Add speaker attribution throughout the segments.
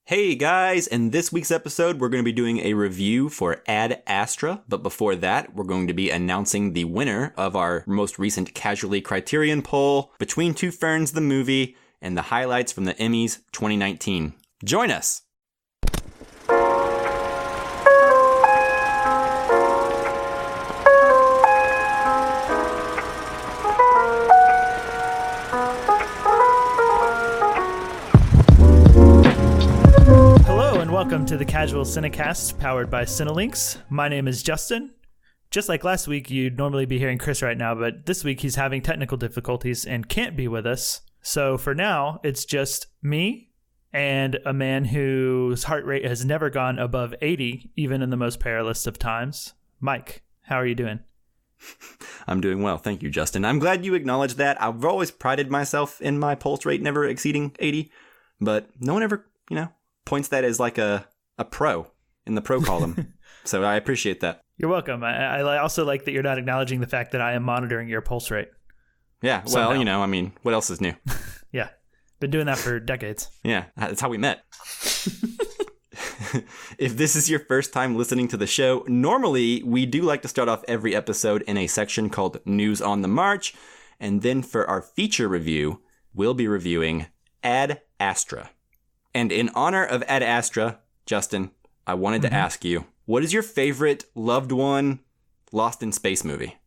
Speaker 1: Hey guys, in this week's episode, we're going to be doing a review for Ad Astra, but before that, we're going to be announcing the winner of our most recent Casually Criterion poll between Two Ferns the movie and the highlights from the Emmys 2019. Join us!
Speaker 2: Welcome to the Casual Cinecast, powered by Cinelinks. My name is Justin. Just like last week, you'd normally be hearing Chris right now, but this week he's having technical difficulties and can't be with us. So for now, it's just me and a man whose heart rate has never gone above 80, even in the most perilous of times. Mike, how are you doing?
Speaker 1: I'm doing well, thank you, Justin. I'm glad you acknowledged that. I've always prided myself in my pulse rate never exceeding 80, but no one ever, points that as like a pro in the pro column. So I appreciate that.
Speaker 2: You're welcome. I also like that you're not acknowledging the fact that I am monitoring your pulse rate.
Speaker 1: Yeah, well, somehow. What else is new?
Speaker 2: Yeah, been doing that for decades.
Speaker 1: Yeah, that's how we met. If this is your first time listening to the show, normally we do like to start off every episode in a section called News on the March. And then for our feature review, we'll be reviewing Ad Astra. And in honor of Ad Astra, Justin, I wanted to ask you, what is your favorite loved one lost in space movie?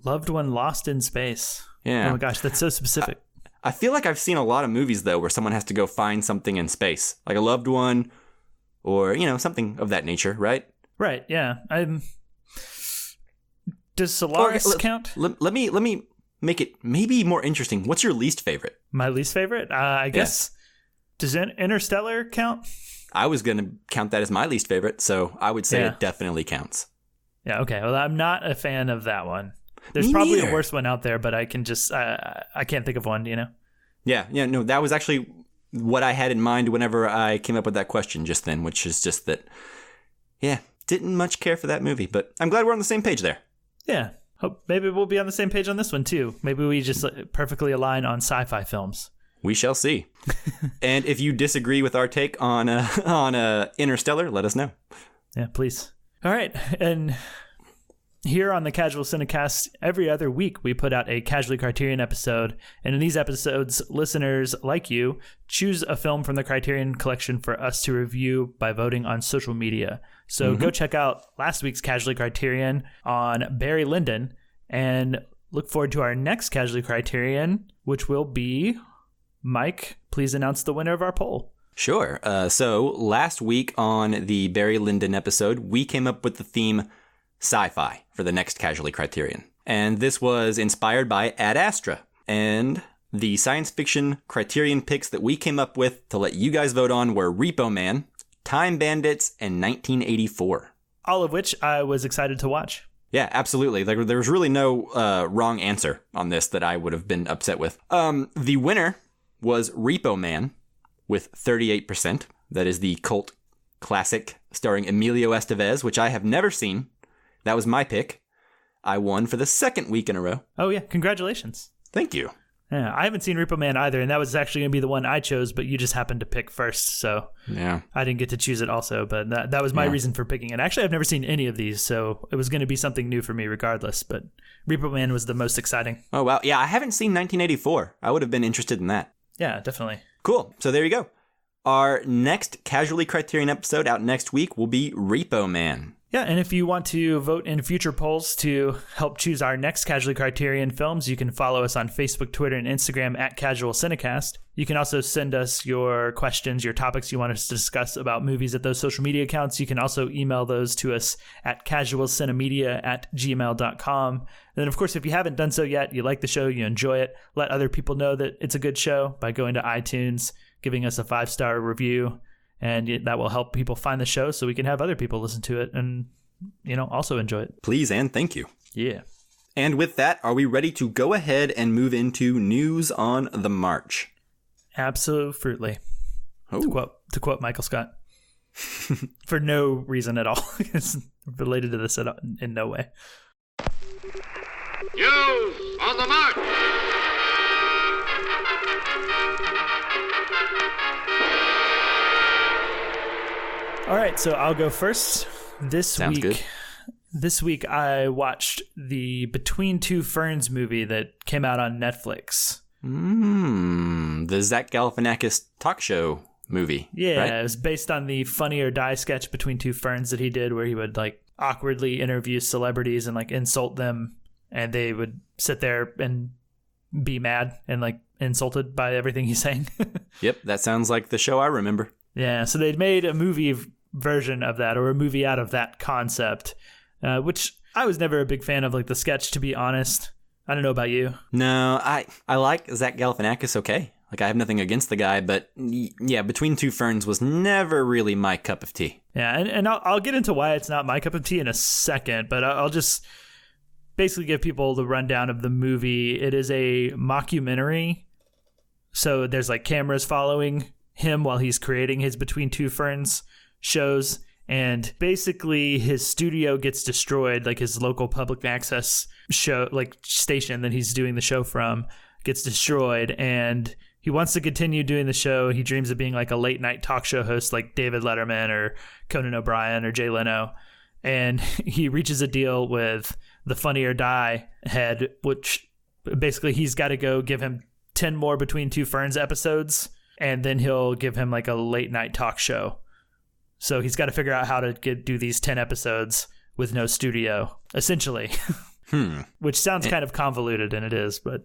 Speaker 2: Loved one lost in space?
Speaker 1: Yeah.
Speaker 2: Oh my gosh, that's so specific.
Speaker 1: I feel like I've seen a lot of movies, though, where someone has to go find something in space, like a loved one or, something of that nature, right?
Speaker 2: Right, yeah. Does Solaris count?
Speaker 1: Let me make it maybe more interesting. What's your least favorite?
Speaker 2: My least favorite? I guess... Does Interstellar count?
Speaker 1: I was going to count that as my least favorite, so I would say it definitely counts.
Speaker 2: Yeah, okay. Well, I'm not a fan of that one. There's
Speaker 1: Me
Speaker 2: probably
Speaker 1: neither.
Speaker 2: a worse one out there, but I can just, I can't think of one,
Speaker 1: Yeah, no, that was actually what I had in mind whenever I came up with that question just then, which is just that, didn't much care for that movie, but I'm glad we're on the same page there.
Speaker 2: Yeah. Hope maybe we'll be on the same page on this one, too. Maybe we just perfectly align on sci-fi films.
Speaker 1: We shall see. And if you disagree with our take on Interstellar, let us know.
Speaker 2: Yeah, please. All right. And here on the Casual Cinecast, every other week we put out a Casually Criterion episode. And in these episodes, listeners like you choose a film from the Criterion collection for us to review by voting on social media. So go check out last week's Casually Criterion on Barry Lyndon and look forward to our next Casually Criterion, which will be... Mike, please announce the winner of our poll.
Speaker 1: Sure. So last week on the Barry Lyndon episode, we came up with the theme sci-fi for the next Casually Criterion. And this was inspired by Ad Astra. And the science fiction Criterion picks that we came up with to let you guys vote on were Repo Man, Time Bandits, and 1984.
Speaker 2: All of which I was excited to watch.
Speaker 1: Yeah, absolutely. There was really no wrong answer on this that I would have been upset with. The winner was Repo Man with 38%. That is the cult classic starring Emilio Estevez, which I have never seen. That was my pick. I won for the second week in a row.
Speaker 2: Oh, yeah. Congratulations.
Speaker 1: Thank you.
Speaker 2: Yeah, I haven't seen Repo Man either, and that was actually going to be the one I chose, but you just happened to pick first, so I didn't get to choose it also, but that was my reason for picking it. Actually, I've never seen any of these, so it was going to be something new for me regardless, but Repo Man was the most exciting.
Speaker 1: Oh, wow. Yeah, I haven't seen 1984. I would have been interested in that.
Speaker 2: Yeah, definitely.
Speaker 1: Cool. So there you go. Our next Casually Criterion episode out next week will be Repo Man.
Speaker 2: Yeah, and if you want to vote in future polls to help choose our next Casually Criterion films, you can follow us on Facebook, Twitter, and Instagram at Casual Cinecast. You can also send us your questions, your topics you want us to discuss about movies at those social media accounts. You can also email those to us at casualcinemedia@gmail.com. And then, of course, if you haven't done so yet, you like the show, you enjoy it, let other people know that it's a good show by going to iTunes, giving us a 5-star review. And that will help people find the show so we can have other people listen to it and, also enjoy it.
Speaker 1: Please and thank you.
Speaker 2: Yeah.
Speaker 1: And with that, are we ready to go ahead and move into News on the March?
Speaker 2: Absolutely.
Speaker 1: Oh.
Speaker 2: To quote Michael Scott. For no reason at all. It's related to this in no way.
Speaker 3: News on the March!
Speaker 2: All right, so I'll go first.
Speaker 1: Sounds good.
Speaker 2: This week I watched the Between Two Ferns movie that came out on Netflix.
Speaker 1: The Zach Galifianakis talk show movie.
Speaker 2: Yeah,
Speaker 1: right?
Speaker 2: It was based on the Funny or Die sketch Between Two Ferns that he did, where he would like awkwardly interview celebrities and like insult them, and they would sit there and be mad and like insulted by everything he's saying.
Speaker 1: Yep, that sounds like the show I remember.
Speaker 2: Yeah, so they'd made a movie version of that, or a movie out of that concept, which I was never a big fan of, like the sketch, to be honest. I don't know about you.
Speaker 1: No, I like Zach Galifianakis, okay. Like, I have nothing against the guy, but yeah, Between Two Ferns was never really my cup of tea.
Speaker 2: Yeah, and I'll get into why it's not my cup of tea in a second, but I'll just basically give people the rundown of the movie. It is a mockumentary, so there's like cameras following him while he's creating his Between Two Ferns shows, and basically his studio gets destroyed, like his local public access show, like station that he's doing the show from, gets destroyed, and he wants to continue doing the show. He dreams of being like a late night talk show host like David Letterman or Conan O'Brien or Jay Leno, and he reaches a deal with the Funny or Die head, which basically he's got to go give him 10 more Between Two Ferns episodes, and then he'll give him like a late night talk show. So he's got to figure out how to do these 10 episodes with no studio, essentially. Which sounds kind of convoluted, and it is, but...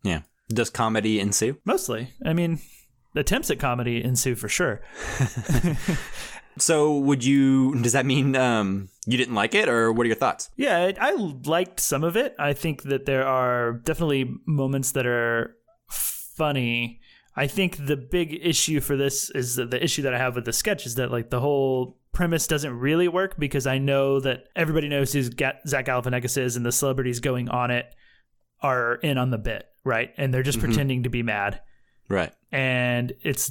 Speaker 1: Yeah. Does comedy ensue?
Speaker 2: Mostly. I mean, attempts at comedy ensue for sure.
Speaker 1: So does that mean you didn't like it, or what are your thoughts?
Speaker 2: Yeah, I liked some of it. I think that there are definitely moments that are funny. I think the big issue for this is that the issue that I have with the sketch is that like the whole premise doesn't really work, because I know that everybody knows who Zach Galifianakis is, and the celebrities going on it are in on the bit, right? And they're just pretending to be mad.
Speaker 1: Right.
Speaker 2: And it's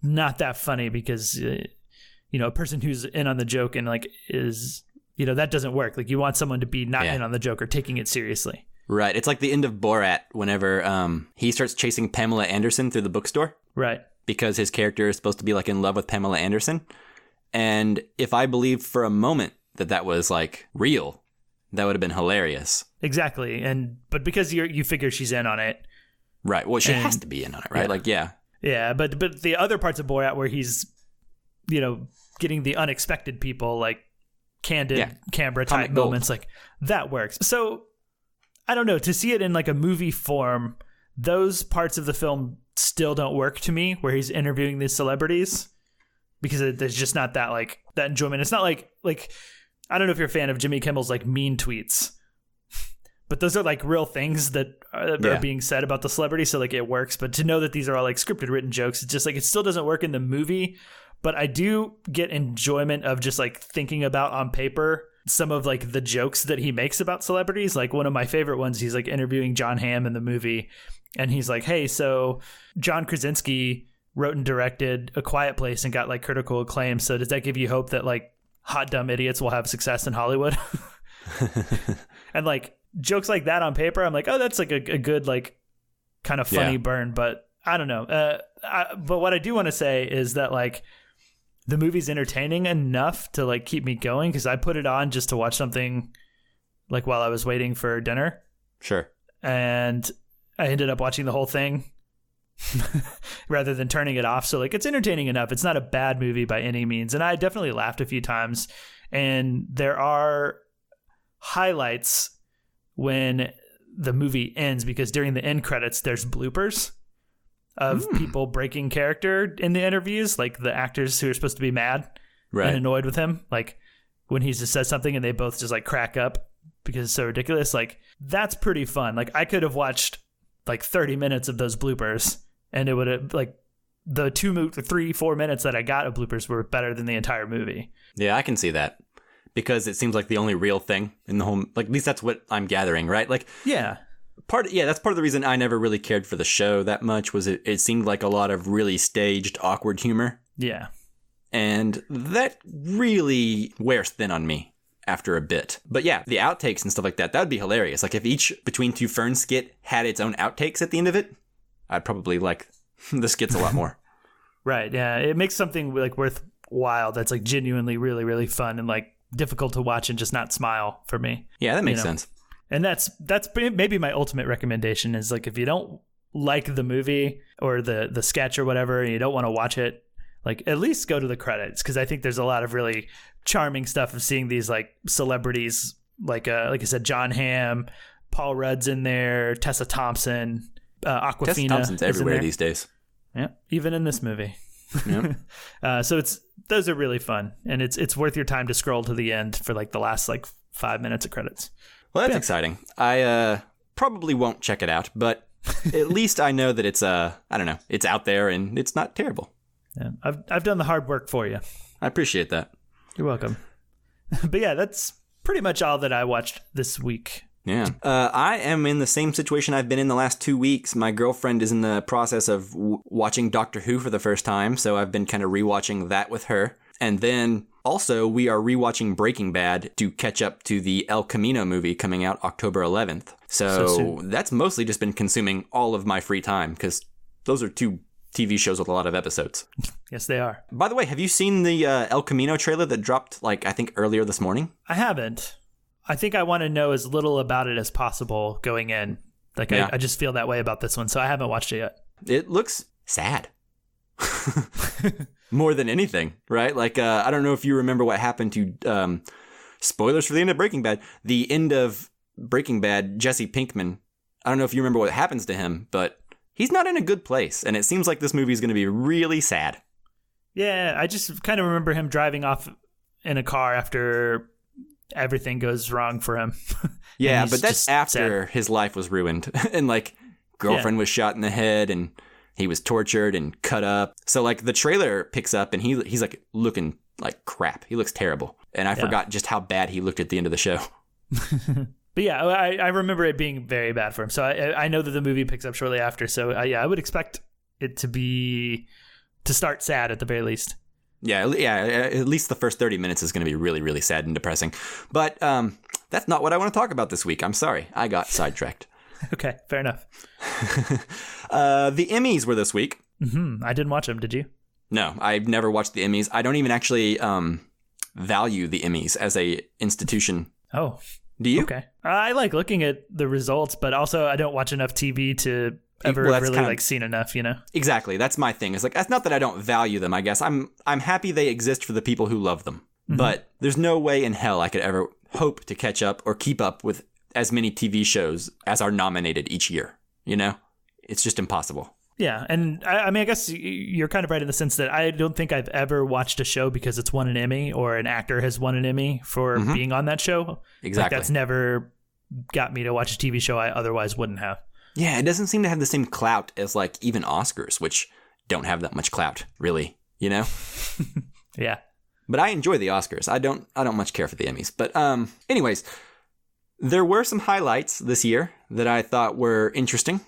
Speaker 2: not that funny because, a person who's in on the joke and like is, that doesn't work. Like you want someone to be not in on the joke or taking it seriously.
Speaker 1: Right. It's like the end of Borat whenever he starts chasing Pamela Anderson through the bookstore.
Speaker 2: Right.
Speaker 1: Because his character is supposed to be like in love with Pamela Anderson. And if I believed for a moment that was like real, that would have been hilarious. Exactly.
Speaker 2: But because you figure she's in on it.
Speaker 1: Right. Well, she has to be in on it, right?
Speaker 2: Yeah.
Speaker 1: Like, yeah.
Speaker 2: Yeah. But the other parts of Borat where he's, getting the unexpected people, like candid Canberra type moments, like that works. So I don't know, to see it in like a movie form, those parts of the film still don't work to me, where he's interviewing these celebrities, because there's just not that like that enjoyment. It's not like I don't know if you're a fan of Jimmy Kimmel's like mean tweets, but those are like real things that are being said about the celebrity. So like it works, but to know that these are all like scripted written jokes, it's just like, it still doesn't work in the movie. But I do get enjoyment of just like thinking about on paper some of like the jokes that he makes about celebrities. Like one of my favorite ones, he's like interviewing John Hamm in the movie, and he's like, hey, so John Krasinski wrote and directed A Quiet Place and got like critical acclaim. So does that give you hope that like hot dumb idiots will have success in Hollywood? And like jokes like that on paper, I'm like, oh, that's like a good like kind of funny burn. But I don't know. But what I do want to say is that like the movie's entertaining enough to like keep me going, because I put it on just to watch something like while I was waiting for dinner.
Speaker 1: Sure.
Speaker 2: And I ended up watching the whole thing rather than turning it off. So like it's entertaining enough. It's not a bad movie by any means. And I definitely laughed a few times. And there are highlights when the movie ends, because during the end credits, there's bloopers of people breaking character in the interviews, like the actors who are supposed to be mad and annoyed with him. Like when he just says something and they both just like crack up because it's so ridiculous. Like that's pretty fun. Like I could have watched like 30 minutes of those bloopers, and it would have like the 3-4 minutes that I got of bloopers were better than the entire movie.
Speaker 1: Yeah, I can see that, because it seems like the only real thing in the whole, like at least that's what I'm gathering, right? Like,
Speaker 2: yeah.
Speaker 1: That's part of the reason I never really cared for the show that much, was it seemed like a lot of really staged, awkward humor.
Speaker 2: Yeah.
Speaker 1: And that really wears thin on me after a bit. But yeah, the outtakes and stuff like that would be hilarious. Like if each Between Two Ferns skit had its own outtakes at the end of it, I'd probably like the skits a lot more.
Speaker 2: Right, yeah. It makes something like worth wild. That's like genuinely really, really fun and like difficult to watch and just not smile for me.
Speaker 1: Yeah, that makes sense.
Speaker 2: And that's maybe my ultimate recommendation is like if you don't like the movie or the sketch or whatever and you don't want to watch it, like at least go to the credits, because I think there's a lot of really charming stuff of seeing these like celebrities like I said, John Hamm, Paul Rudd's in there, Tessa Thompson, Awkwafina.
Speaker 1: Tessa Thompson's everywhere these days.
Speaker 2: Yeah, even in this movie.
Speaker 1: Yep.
Speaker 2: So those are really fun, and it's worth your time to scroll to the end for like the last like 5 minutes of credits.
Speaker 1: Well, that's exciting. I probably won't check it out, but at least I know that it's I don't know, it's out there and it's not terrible.
Speaker 2: Yeah, I've done the hard work for you.
Speaker 1: I appreciate that.
Speaker 2: You're welcome. But yeah, that's pretty much all that I watched this week.
Speaker 1: Yeah. I am in the same situation I've been in the last 2 weeks. My girlfriend is in the process of watching Doctor Who for the first time, so I've been kind of rewatching that with her. And then also we are rewatching Breaking Bad to catch up to the El Camino movie coming out October 11th. So that's mostly just been consuming all of my free time, because those are 2 TV shows with a lot of episodes.
Speaker 2: Yes, they are.
Speaker 1: By the way, have you seen the El Camino trailer that dropped, like, I think earlier this morning?
Speaker 2: I haven't. I think I want to know as little about it as possible going in. Like, yeah. I just feel that way about this one, so I haven't watched it yet.
Speaker 1: It looks sad. More than anything, right? Like, I don't know if you remember what happened to, spoilers for the end of Breaking Bad. The end of Breaking Bad, Jesse Pinkman, I don't know if you remember what happens to him, but he's not in a good place, and it seems like this movie is going to be really sad. Yeah,
Speaker 2: I just kind of remember him driving off in a car after everything goes wrong for him.
Speaker 1: Yeah, but that's after his life was ruined, and like girlfriend was shot in the head, and he was tortured and cut up. So like the trailer picks up, and he's like looking like crap. He looks terrible, and I forgot just how bad he looked at the end of the show.
Speaker 2: But yeah, I remember it being very bad for him. So I know that the movie picks up shortly after. So I would expect it to start sad at the very least. Yeah,
Speaker 1: at least the first 30 minutes is going to be really, really sad and depressing. But that's not what I want to talk about this week. I'm sorry. I got sidetracked.
Speaker 2: Okay, fair enough.
Speaker 1: The Emmys were this week.
Speaker 2: Mm-hmm. I didn't watch them. Did you?
Speaker 1: No, I've never watched the Emmys. I don't even actually value the Emmys as a institution.
Speaker 2: Oh.
Speaker 1: Do you?
Speaker 2: Okay. I like looking at the results, but also I don't watch enough TV to ever really seen enough, you know?
Speaker 1: Exactly. That's my thing. It's like, that's not that I don't value them, I guess. I'm happy they exist for the people who love them. Mm-hmm. But there's no way in hell I could ever hope to catch up or keep up with as many TV shows as are nominated each year, you know? It's just impossible.
Speaker 2: Yeah, and I mean, I guess you're kind of right in the sense that I don't think I've ever watched a show because it's won an Emmy or an actor has won an Emmy for being on that show.
Speaker 1: Exactly.
Speaker 2: Like, that's never got me to watch a TV show I otherwise wouldn't have.
Speaker 1: Yeah, it doesn't seem to have the same clout as like even Oscars, which don't have that much clout, really, you know?
Speaker 2: Yeah.
Speaker 1: But I enjoy the Oscars. I don't much care for the Emmys. But anyways, there were some highlights this year that I thought were interesting.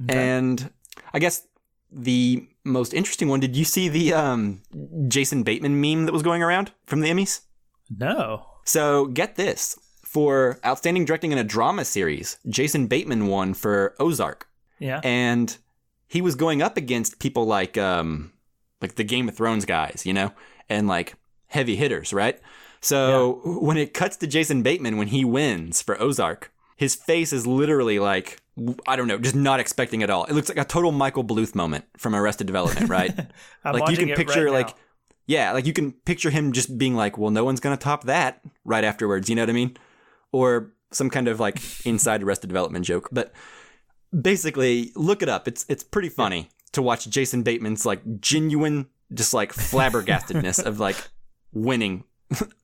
Speaker 1: Okay. And I guess the most interesting one, did you see the Jason Bateman meme that was going around from the Emmys?
Speaker 2: No.
Speaker 1: So get this. For Outstanding Directing in a Drama Series, Jason Bateman won for Ozark.
Speaker 2: Yeah.
Speaker 1: And he was going up against people like the Game of Thrones guys, you know, and like heavy hitters, right? So when it cuts to Jason Bateman, when he wins for Ozark, his face is literally like, I don't know, just not expecting at all. It looks like a total Michael Bluth moment from Arrested Development, right?
Speaker 2: Like you can
Speaker 1: picture like, yeah, like you can picture him just being like, well, no one's going to top that right afterwards. You know what I mean? Or some kind of like inside Arrested Development joke. But basically, look it up. It's pretty funny to watch Jason Bateman's like genuine, just like flabbergastedness of like winning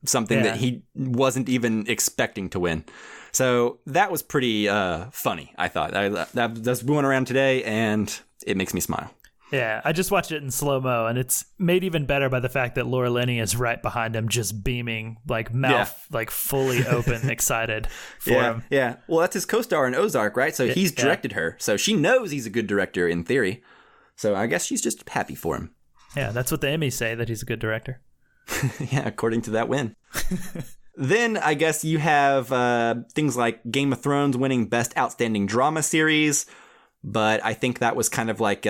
Speaker 1: something that he wasn't even expecting to win. So that was pretty funny, I thought. That's going around today, and it makes me smile.
Speaker 2: Yeah, I just watched it in slow-mo, and it's made even better by the fact that Laura Linney is right behind him, just beaming, like mouth like fully open, excited for him.
Speaker 1: Yeah, well, that's his co-star in Ozark, right? So he's directed her, so she knows he's a good director in theory. So I guess she's just happy for him.
Speaker 2: Yeah, that's what the Emmys say, that he's a good director.
Speaker 1: Yeah, according to that win. Then I guess you have things like Game of Thrones winning Best Outstanding Drama Series, but I think that was kind of like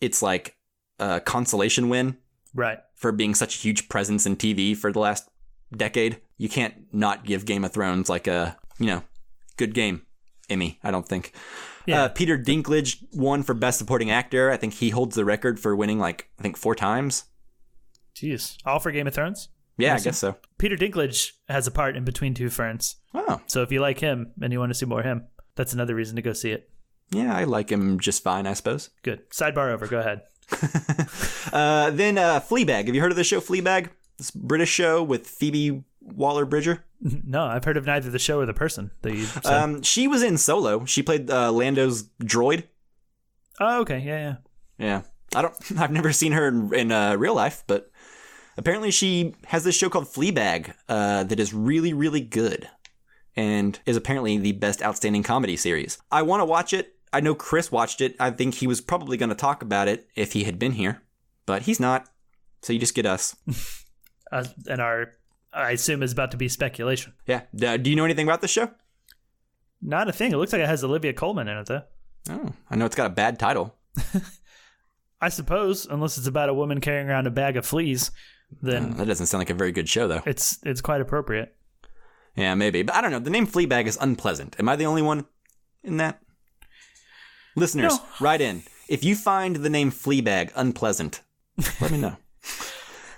Speaker 1: it's like a consolation win.
Speaker 2: Right.
Speaker 1: for being such a huge presence in TV for the last decade. You can't not give Game of Thrones like a, good game Emmy, I don't think. Yeah. Peter Dinklage won for Best Supporting Actor. I think he holds the record for winning 4 times.
Speaker 2: Jeez. All for Game of Thrones?
Speaker 1: Yeah, I guess so.
Speaker 2: Peter Dinklage has a part in Between Two Ferns.
Speaker 1: Oh.
Speaker 2: So if you like him and you want to see more of him, that's another reason to go see it.
Speaker 1: Yeah, I like him just fine, I suppose.
Speaker 2: Good. Sidebar over. Go ahead.
Speaker 1: Then Fleabag. Have you heard of the show Fleabag? This British show with Phoebe Waller-Bridger?
Speaker 2: No, I've heard of neither the show or the person that you said.
Speaker 1: She was in Solo. She played Lando's droid.
Speaker 2: Oh, okay. Yeah.
Speaker 1: Yeah. I've never seen her in real life, but apparently she has this show called Fleabag that is really, really good and is apparently the best outstanding comedy series. I want to watch it. I know Chris watched it. I think he was probably going to talk about it if he had been here, but he's not. So you just get us.
Speaker 2: And I assume is about to be speculation.
Speaker 1: Yeah. Do you know anything about the show?
Speaker 2: Not a thing. It looks like it has Olivia Colman in it, though.
Speaker 1: Oh, I know it's got a bad title.
Speaker 2: I suppose, unless it's about a woman carrying around a bag of fleas, then
Speaker 1: that doesn't sound like a very good show, though.
Speaker 2: It's quite appropriate.
Speaker 1: Yeah, maybe. But I don't know. The name Fleabag is unpleasant. Am I the only one in that? Listeners, write in. If you find the name Fleabag unpleasant, let me know.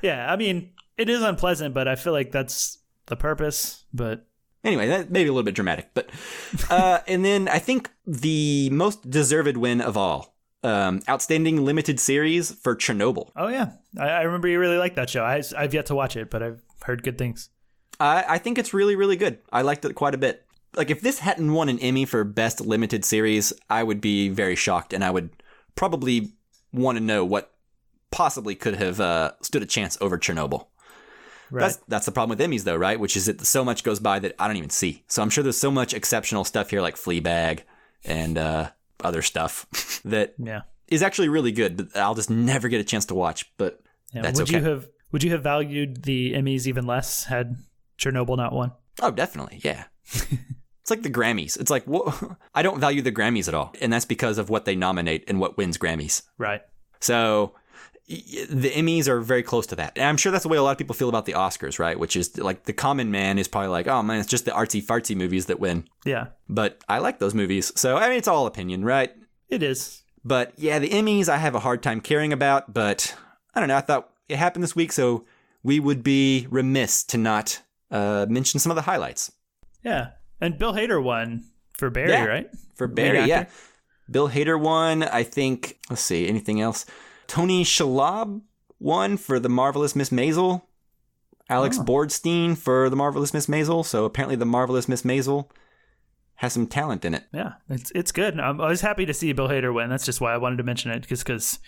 Speaker 2: Yeah, I mean, it is unpleasant, but I feel like that's the purpose. But
Speaker 1: anyway, that may be a little bit dramatic. But and then I think the most deserved win of all, outstanding limited series for Chernobyl.
Speaker 2: Oh yeah, I remember you really liked that show. I've yet to watch it, but I've heard good things.
Speaker 1: I think it's really, really good. I liked it quite a bit. Like, if this hadn't won an Emmy for Best Limited Series, I would be very shocked, and I would probably want to know what possibly could have stood a chance over Chernobyl. Right. That's the problem with Emmys, though, right? Which is that so much goes by that I don't even see. So I'm sure there's so much exceptional stuff here, like Fleabag and other stuff that is actually really good, but I'll just never get a chance to watch. But that's okay.
Speaker 2: Would you have valued the Emmys even less had Chernobyl not won?
Speaker 1: Oh, definitely, yeah. It's like the Grammys. It's like, I don't value the Grammys at all. And that's because of what they nominate and what wins Grammys.
Speaker 2: Right.
Speaker 1: So the Emmys are very close to that. And I'm sure that's the way a lot of people feel about the Oscars, right? Which is like the common man is probably like, oh man, it's just the artsy-fartsy movies that win.
Speaker 2: Yeah.
Speaker 1: But I like those movies. So, I mean, it's all opinion, right?
Speaker 2: It is.
Speaker 1: But yeah, the Emmys I have a hard time caring about. But I don't know. I thought it happened this week, so we would be remiss to not mention some of the highlights.
Speaker 2: Yeah. And Bill Hader won for Barry, right?
Speaker 1: For Barry, yeah. Bill Hader won, I think. Let's see, anything else? Tony Shalhoub won for The Marvelous Miss Maisel. Alex Borstein for The Marvelous Miss Maisel. So apparently The Marvelous Miss Maisel has some talent in it.
Speaker 2: Yeah, it's good. I was happy to see Bill Hader win. That's just why I wanted to mention it, because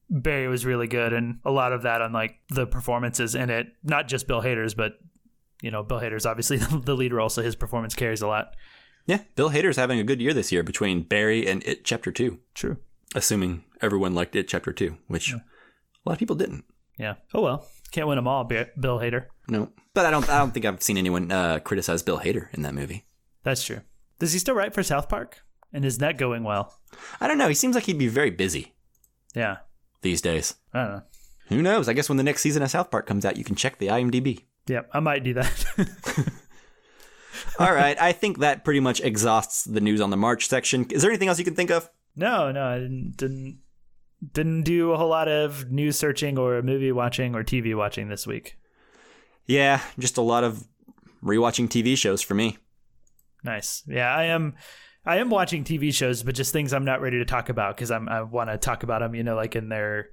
Speaker 2: Barry was really good, and a lot of that on like the performances in it. Not just Bill Hader's, but Bill Hader's obviously the lead role, so his performance carries a lot. Yeah,
Speaker 1: Bill Hader's having a good year this year between Barry and It Chapter 2.
Speaker 2: True.
Speaker 1: Assuming everyone liked It Chapter 2, which a lot of people didn't.
Speaker 2: Yeah. Oh well. Can't win them all, Bill Hader.
Speaker 1: No. But I don't think I've seen anyone criticize Bill Hader in that movie.
Speaker 2: That's true. Does he still write for South Park? And is that going well?
Speaker 1: I don't know. He seems like he'd be very busy.
Speaker 2: Yeah.
Speaker 1: These days.
Speaker 2: I don't know.
Speaker 1: Who knows? I guess when the next season of South Park comes out, you can check the IMDb.
Speaker 2: Yeah, I might do that.
Speaker 1: All right. I think that pretty much exhausts the news on the March section. Is there anything else you can think of?
Speaker 2: No, I didn't do a whole lot of news searching or movie watching or TV watching this week.
Speaker 1: Yeah, just a lot of rewatching TV shows for me.
Speaker 2: Nice. Yeah, I am watching TV shows, but just things I'm not ready to talk about because I want to talk about them, like in their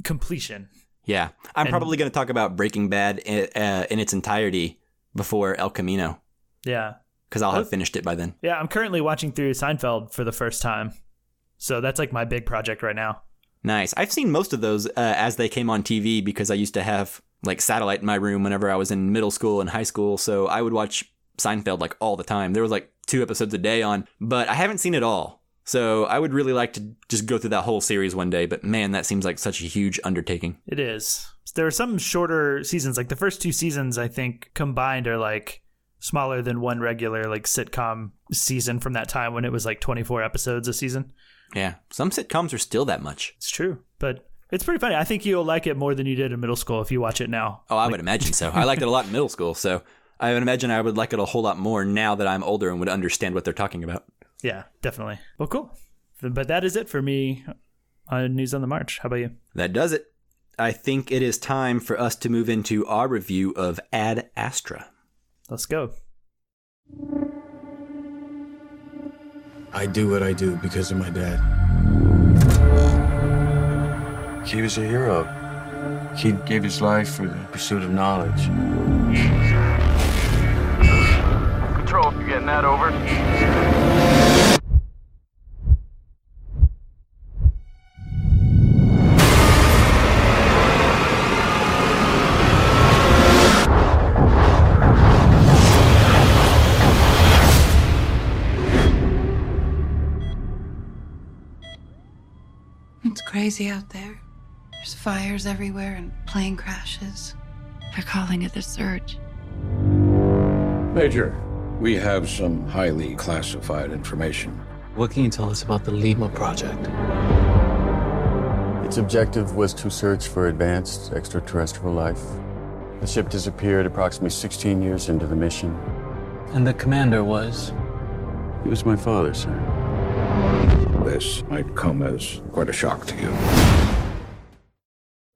Speaker 2: completion.
Speaker 1: Yeah, I'm probably going to talk about Breaking Bad in its entirety before El Camino.
Speaker 2: Yeah.
Speaker 1: Because I'll have finished it by then.
Speaker 2: Yeah, I'm currently watching through Seinfeld for the first time. So that's like my big project right now.
Speaker 1: Nice. I've seen most of those as they came on TV because I used to have like satellite in my room whenever I was in middle school and high school. So I would watch Seinfeld like all the time. There was like 2 episodes a day on, but I haven't seen it all. So I would really like to just go through that whole series one day. But man, that seems like such a huge undertaking.
Speaker 2: It is. There are some shorter seasons. Like the first 2 seasons, I think combined are like smaller than one regular like sitcom season from that time when it was like 24 episodes a season.
Speaker 1: Yeah. Some sitcoms are still that much.
Speaker 2: It's true. But It's pretty funny. I think you'll like it more than you did in middle school if you watch it now.
Speaker 1: Oh, I would imagine so. I liked it a lot in middle school, so I would imagine I would like it a whole lot more now that I'm older and would understand what they're talking about.
Speaker 2: Yeah, definitely. Well, cool. But that is it for me on News on the March. How about you?
Speaker 1: That does it. I think it is time for us to move into our review of Ad Astra.
Speaker 2: Let's go.
Speaker 3: I do what I do because of my dad. He was a hero. He gave his life for the pursuit of knowledge.
Speaker 4: Control, you getting that over?
Speaker 5: It's crazy out there. There's fires everywhere and plane crashes. They're calling it the Surge.
Speaker 6: Major, we have some highly classified information.
Speaker 7: What can you tell us about the Lima project?
Speaker 3: Its objective was to search for advanced extraterrestrial life. The ship disappeared approximately 16 years into the mission.
Speaker 7: And the commander was?
Speaker 3: He was my father, sir.
Speaker 6: This might come as quite a shock to you.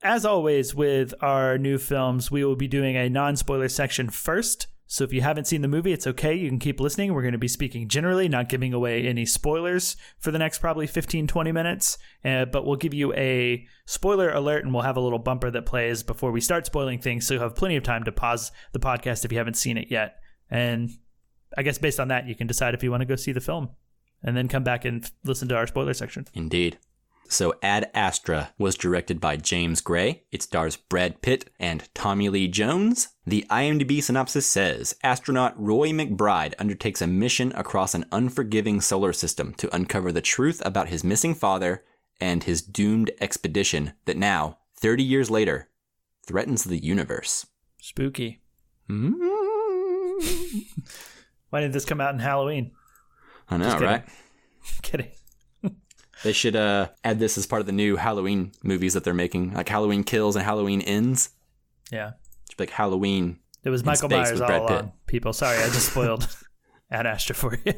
Speaker 2: As always with our new films, we will be doing a non-spoiler section first. So if you haven't seen the movie, it's okay. You can keep listening. We're going to be speaking generally, not giving away any spoilers for the next probably 15, 20 minutes. But we'll give you a spoiler alert, and we'll have a little bumper that plays before we start spoiling things. So you'll have plenty of time to pause the podcast if you haven't seen it yet. And I guess based on that, you can decide if you want to go see the film and then come back and listen to our spoiler section.
Speaker 1: Indeed. So Ad Astra was directed by James Gray. It stars Brad Pitt and Tommy Lee Jones. The IMDb synopsis says, astronaut Roy McBride undertakes a mission across an unforgiving solar system to uncover the truth about his missing father and his doomed expedition that now, 30 years later, threatens the universe.
Speaker 2: Spooky. Why didn't this come out in Halloween?
Speaker 1: I know, right?
Speaker 2: Kidding.
Speaker 1: They should add this as part of the new Halloween movies that they're making, like Halloween Kills and Halloween Ends.
Speaker 2: Yeah.
Speaker 1: It should be like Halloween.
Speaker 2: It was Michael
Speaker 1: in space
Speaker 2: Myers
Speaker 1: with
Speaker 2: all
Speaker 1: Brad Pitt.
Speaker 2: along. People, sorry, I just spoiled Ad Astra for you.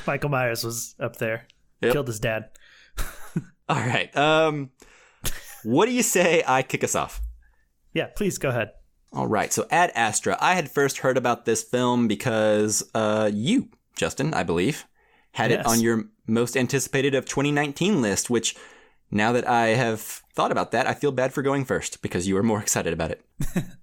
Speaker 2: Michael Myers was up there.
Speaker 1: Yep.
Speaker 2: Killed his dad.
Speaker 1: All right. What do you say I kick us off?
Speaker 2: Yeah, please go ahead.
Speaker 1: All right. So Ad Astra, I had first heard about this film because you, Justin, I believe, had it on your most anticipated of 2019 list, which now that I have thought about that, I feel bad for going first because you were more excited about it.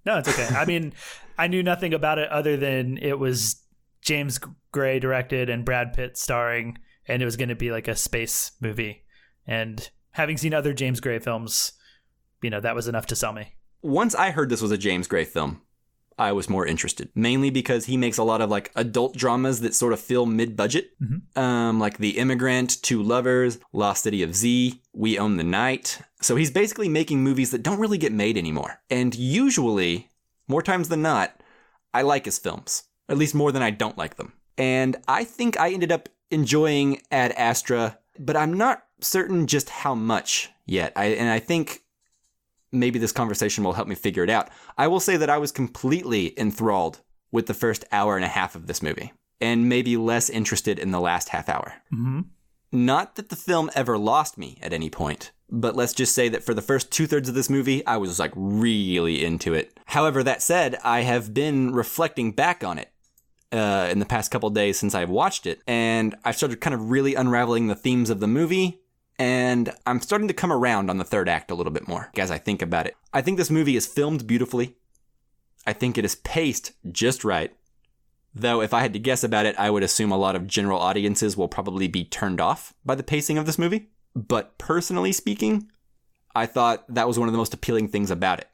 Speaker 2: No, it's okay. I mean, I knew nothing about it other than it was James Gray directed and Brad Pitt starring, and it was going to be like a space movie. And having seen other James Gray films, you know, that was enough to sell me. Once
Speaker 1: I heard this was a James Gray film, I was more interested, mainly because he makes a lot of like adult dramas that sort of feel mid-budget, like The Immigrant, Two Lovers, Lost City of Z, We Own the Night. So he's basically making movies that don't really get made anymore. And usually, more times than not, I like his films, at least more than I don't like them. And I think I ended up enjoying Ad Astra, but I'm not certain just how much yet. I think maybe this conversation will help me figure it out. I will say that I was completely enthralled with the first hour and a half of this movie, and maybe less interested in the last half hour.
Speaker 2: Mm-hmm.
Speaker 1: Not that the film ever lost me at any point, but let's just say that for the first 2/3 of this movie, I was like really into it. However, that said, I have been reflecting back on it in the past couple days since I've watched it, and I've started kind of really unraveling the themes of the movie. And I'm starting to come around on the third act a little bit more as I think about it. I think this movie is filmed beautifully. I think it is paced just right. Though if I had to guess about it, I would assume a lot of general audiences will probably be turned off by the pacing of this movie. But personally speaking, I thought that was one of the most appealing things about it.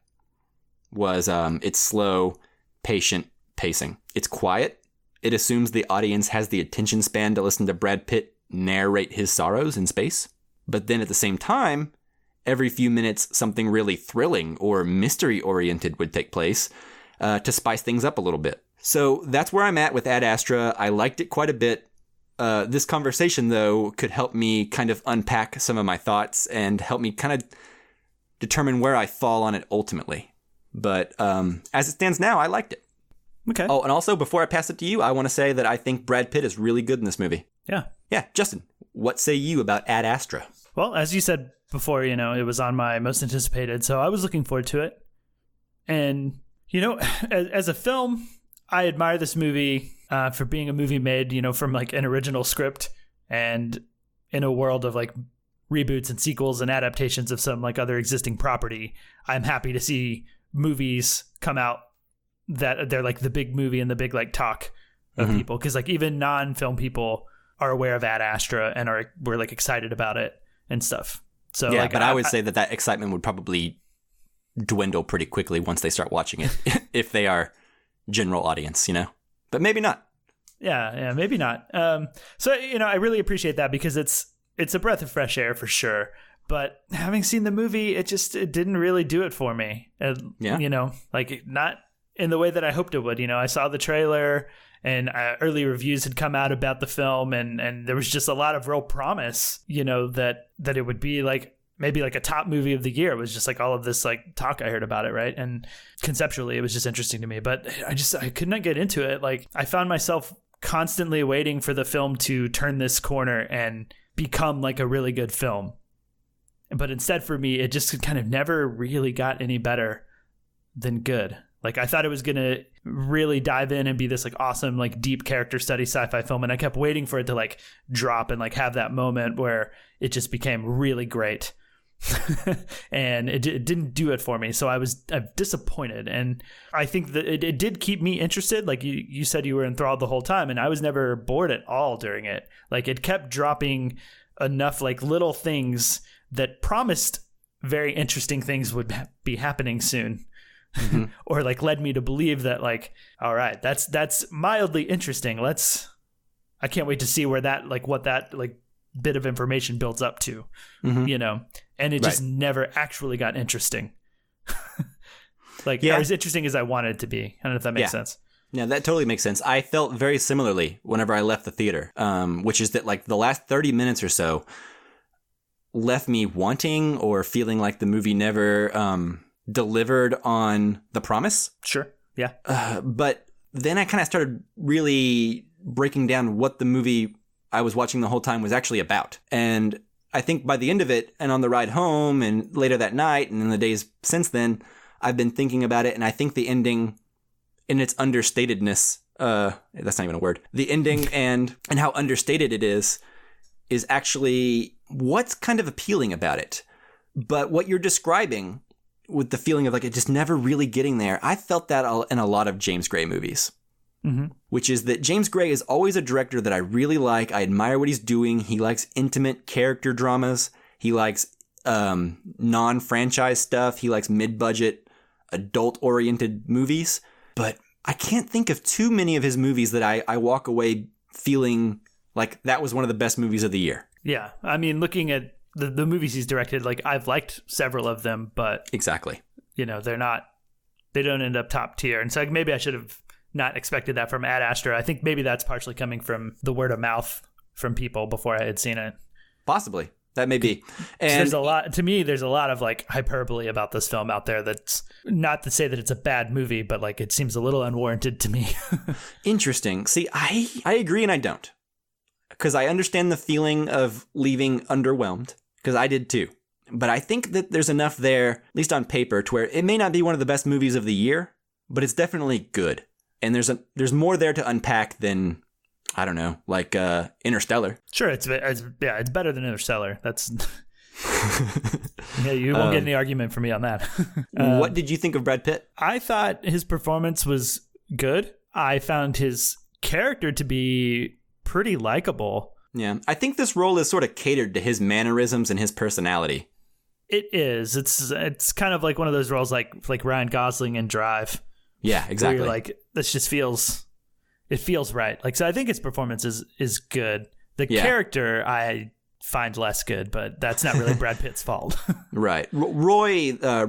Speaker 1: Was its slow, patient pacing. It's quiet. It assumes the audience has the attention span to listen to Brad Pitt narrate his sorrows in space. But then at the same time, every few minutes, something really thrilling or mystery-oriented would take place to spice things up a little bit. So that's where I'm at with Ad Astra. I liked it quite a bit. This conversation, though, could help me kind of unpack some of my thoughts and help me kind of determine where I fall on it ultimately. But as it stands now, I liked it.
Speaker 2: Okay.
Speaker 1: Oh, and also, before I pass it to you, I want to say that I think Brad Pitt is really good in this movie.
Speaker 2: Yeah.
Speaker 1: Yeah, Justin, what say you about Ad Astra?
Speaker 2: Well, as you said before, it was on my most anticipated, so I was looking forward to it. And, as a film, I admire this movie for being a movie made, from like an original script and in a world of like reboots and sequels and adaptations of some like other existing property. I'm happy to see movies come out that they're like the big movie and the big like talk of people, because like even non-film people are aware of Ad Astra and we're like excited about it and stuff. So
Speaker 1: yeah,
Speaker 2: like,
Speaker 1: but I would say that excitement would probably dwindle pretty quickly once they start watching it, if they are general audience, but maybe not.
Speaker 2: Yeah, maybe not. So I really appreciate that, because it's a breath of fresh air for sure. But having seen the movie, it didn't really do it for me. Like not in the way that I hoped it would. I saw the trailer and early reviews had come out about the film, and there was just a lot of real promise, that it would be like maybe like a top movie of the year. It was just like all of this like talk I heard about it, right? And conceptually, it was just interesting to me, but I could not get into it. Like I found myself constantly waiting for the film to turn this corner and become like a really good film. But instead for me, it just kind of never really got any better than good. Like I thought it was going to really dive in and be this like awesome, like deep character study sci-fi film. And I kept waiting for it to like drop and like have that moment where it just became really great. And it didn't do it for me. So I'm disappointed. And I think that it did keep me interested. Like you said, you were enthralled the whole time, and I was never bored at all during it. Like it kept dropping enough like little things that promised very interesting things would be happening soon. Or like led me to believe that like, all right, that's mildly interesting. I can't wait to see where that like what that like bit of information builds up to, and it just never actually got interesting. Or as interesting as I wanted it to be. I don't know if that makes sense.
Speaker 1: Yeah, that totally makes sense. I felt very similarly whenever I left the theater, which is that like the last 30 minutes or so left me wanting or feeling like the movie never delivered on the promise.
Speaker 2: Sure. Yeah.
Speaker 1: But then I kind of started really breaking down what the movie I was watching the whole time was actually about. And I think by the end of it, and on the ride home and later that night and in the days since then, I've been thinking about it. And I think the ending in its understatedness, that's not even a word, the ending and how understated it is actually what's kind of appealing about it. But what you're describing with the feeling of like it just never really getting there, I felt that in a lot of James Gray movies. Which is that James Gray is always a director that I really like. I admire what he's doing. He likes intimate character dramas. He likes non-franchise stuff. He likes mid-budget, adult-oriented movies. But I can't think of too many of his movies that I walk away feeling like that was one of the best movies of the year.
Speaker 2: Yeah. I mean, looking at the movies he's directed, like I've liked several of them, but
Speaker 1: exactly,
Speaker 2: they don't end up top tier. And so like, maybe I should have not expected that from Ad Astra. I think maybe that's partially coming from the word of mouth from people before I had seen it.
Speaker 1: Possibly. That may be. And
Speaker 2: there's a lot of like hyperbole about this film out there. That's not to say that it's a bad movie, but like it seems a little unwarranted to me.
Speaker 1: Interesting. See, I agree and I don't. Because I understand the feeling of leaving underwhelmed, because I did too. But I think that there's enough there, at least on paper, to where it may not be one of the best movies of the year, but it's definitely good. And there's more there to unpack than, I don't know, like Interstellar.
Speaker 2: Sure, it's better than Interstellar. That's you won't get any argument from me on that.
Speaker 1: What did you think of Brad Pitt?
Speaker 2: I thought his performance was good. I found his character to be pretty likable.
Speaker 1: Yeah, I think this role is sort of catered to his mannerisms and his personality.
Speaker 2: It is. It's kind of like one of those roles like Ryan Gosling in Drive.
Speaker 1: Yeah, exactly.
Speaker 2: Where you're like, this just feels right. Like, so I think his performance is good. The character I find less good, but that's not really Brad Pitt's fault.
Speaker 1: Right. Roy I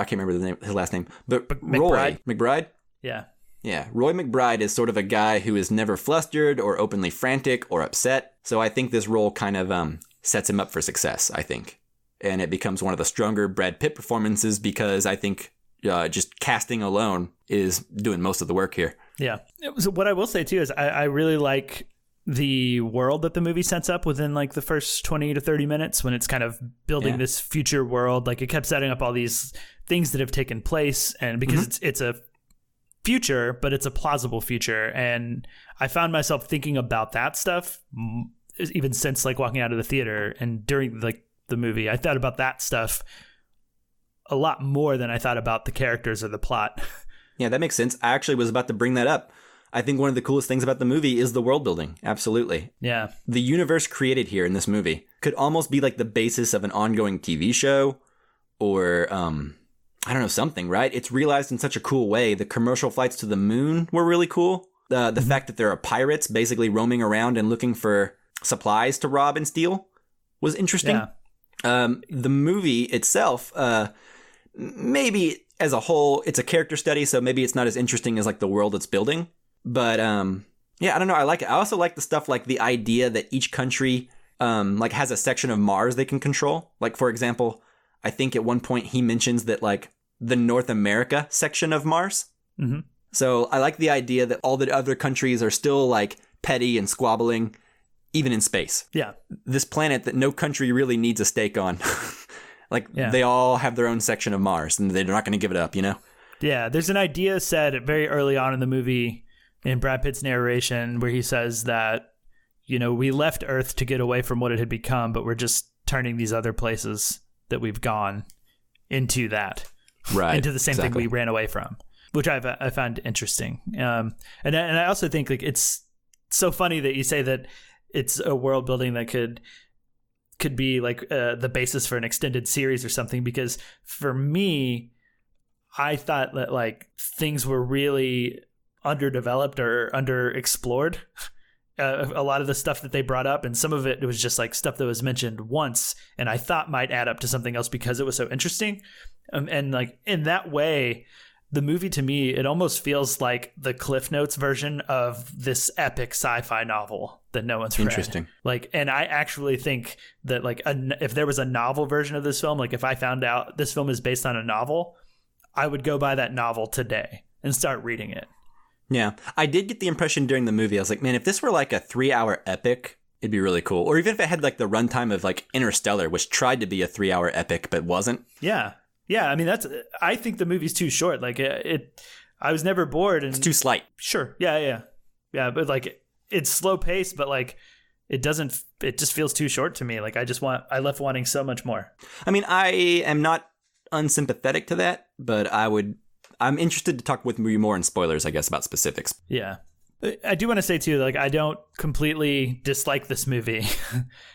Speaker 1: can't remember his last name, but
Speaker 2: McBride.
Speaker 1: McBride.
Speaker 2: Yeah.
Speaker 1: Yeah, Roy McBride is sort of a guy who is never flustered or openly frantic or upset. So I think this role kind of sets him up for success, I think. And it becomes one of the stronger Brad Pitt performances because I think just casting alone is doing most of the work here.
Speaker 2: Yeah. So what I will say, too, is I really like the world that the movie sets up within like the first 20 to 30 minutes when it's kind of building this future world. Like it kept setting up all these things that have taken place, and because it's a future, but it's a plausible future. And I found myself thinking about that stuff even since like walking out of the theater and during like the movie. I thought about that stuff a lot more than I thought about the characters or the plot.
Speaker 1: Yeah, that makes sense. I actually was about to bring that up. I think one of the coolest things about the movie is the world building. Absolutely.
Speaker 2: Yeah.
Speaker 1: The universe created here in this movie could almost be like the basis of an ongoing TV show or, I don't know, something, right? It's realized in such a cool way. The commercial flights to the moon were really cool. The fact that there are pirates basically roaming around and looking for supplies to rob and steal was interesting.
Speaker 2: Yeah.
Speaker 1: The movie itself, maybe as a whole, it's a character study, so maybe it's not as interesting as like the world it's building. But yeah, I don't know. I like it. I also like the stuff like the idea that each country like has a section of Mars they can control. Like, for example, I think at one point he mentions that like the North America section of Mars.
Speaker 2: Mm-hmm.
Speaker 1: So I like the idea that all the other countries are still like petty and squabbling, even in space.
Speaker 2: Yeah.
Speaker 1: This planet that no country really needs a stake on. They all have their own section of Mars and they're not going to give it up, you know?
Speaker 2: Yeah. There's an idea said very early on in the movie in Brad Pitt's narration where he says that, you know, we left Earth to get away from what it had become, but we're just turning these other places that we've gone into that.
Speaker 1: Right.
Speaker 2: Into the same thing we ran away from, which I found interesting. And I also think like it's so funny that you say that it's a world building that could be like the basis for an extended series or something, because for me, I thought that like things were really underdeveloped or underexplored. A lot of the stuff that they brought up, and some of it was just like stuff that was mentioned once and I thought might add up to something else because it was so interesting. And like in that way, the movie to me, it almost feels like the Cliff Notes version of this epic sci-fi novel that no one's read.
Speaker 1: Interesting.
Speaker 2: Like, and I actually think that like if there was a novel version of this film, like if I found out this film is based on a novel, I would go buy that novel today and start reading it.
Speaker 1: Yeah. I did get the impression during the movie, I was like, man, if this were like a 3-hour epic, it'd be really cool. Or even if it had like the runtime of like Interstellar, which tried to be a 3-hour epic, but wasn't.
Speaker 2: Yeah. Yeah. I mean, I think the movie's too short. Like I was never bored. And
Speaker 1: it's too slight.
Speaker 2: Sure. Yeah. Yeah. But like it's slow paced, but like it just feels too short to me. Like I left wanting so much more.
Speaker 1: I mean, I am not unsympathetic to that, but I'm interested to talk with you more in spoilers, I guess, about specifics.
Speaker 2: Yeah. I do want to say, too, like, I don't completely dislike this movie.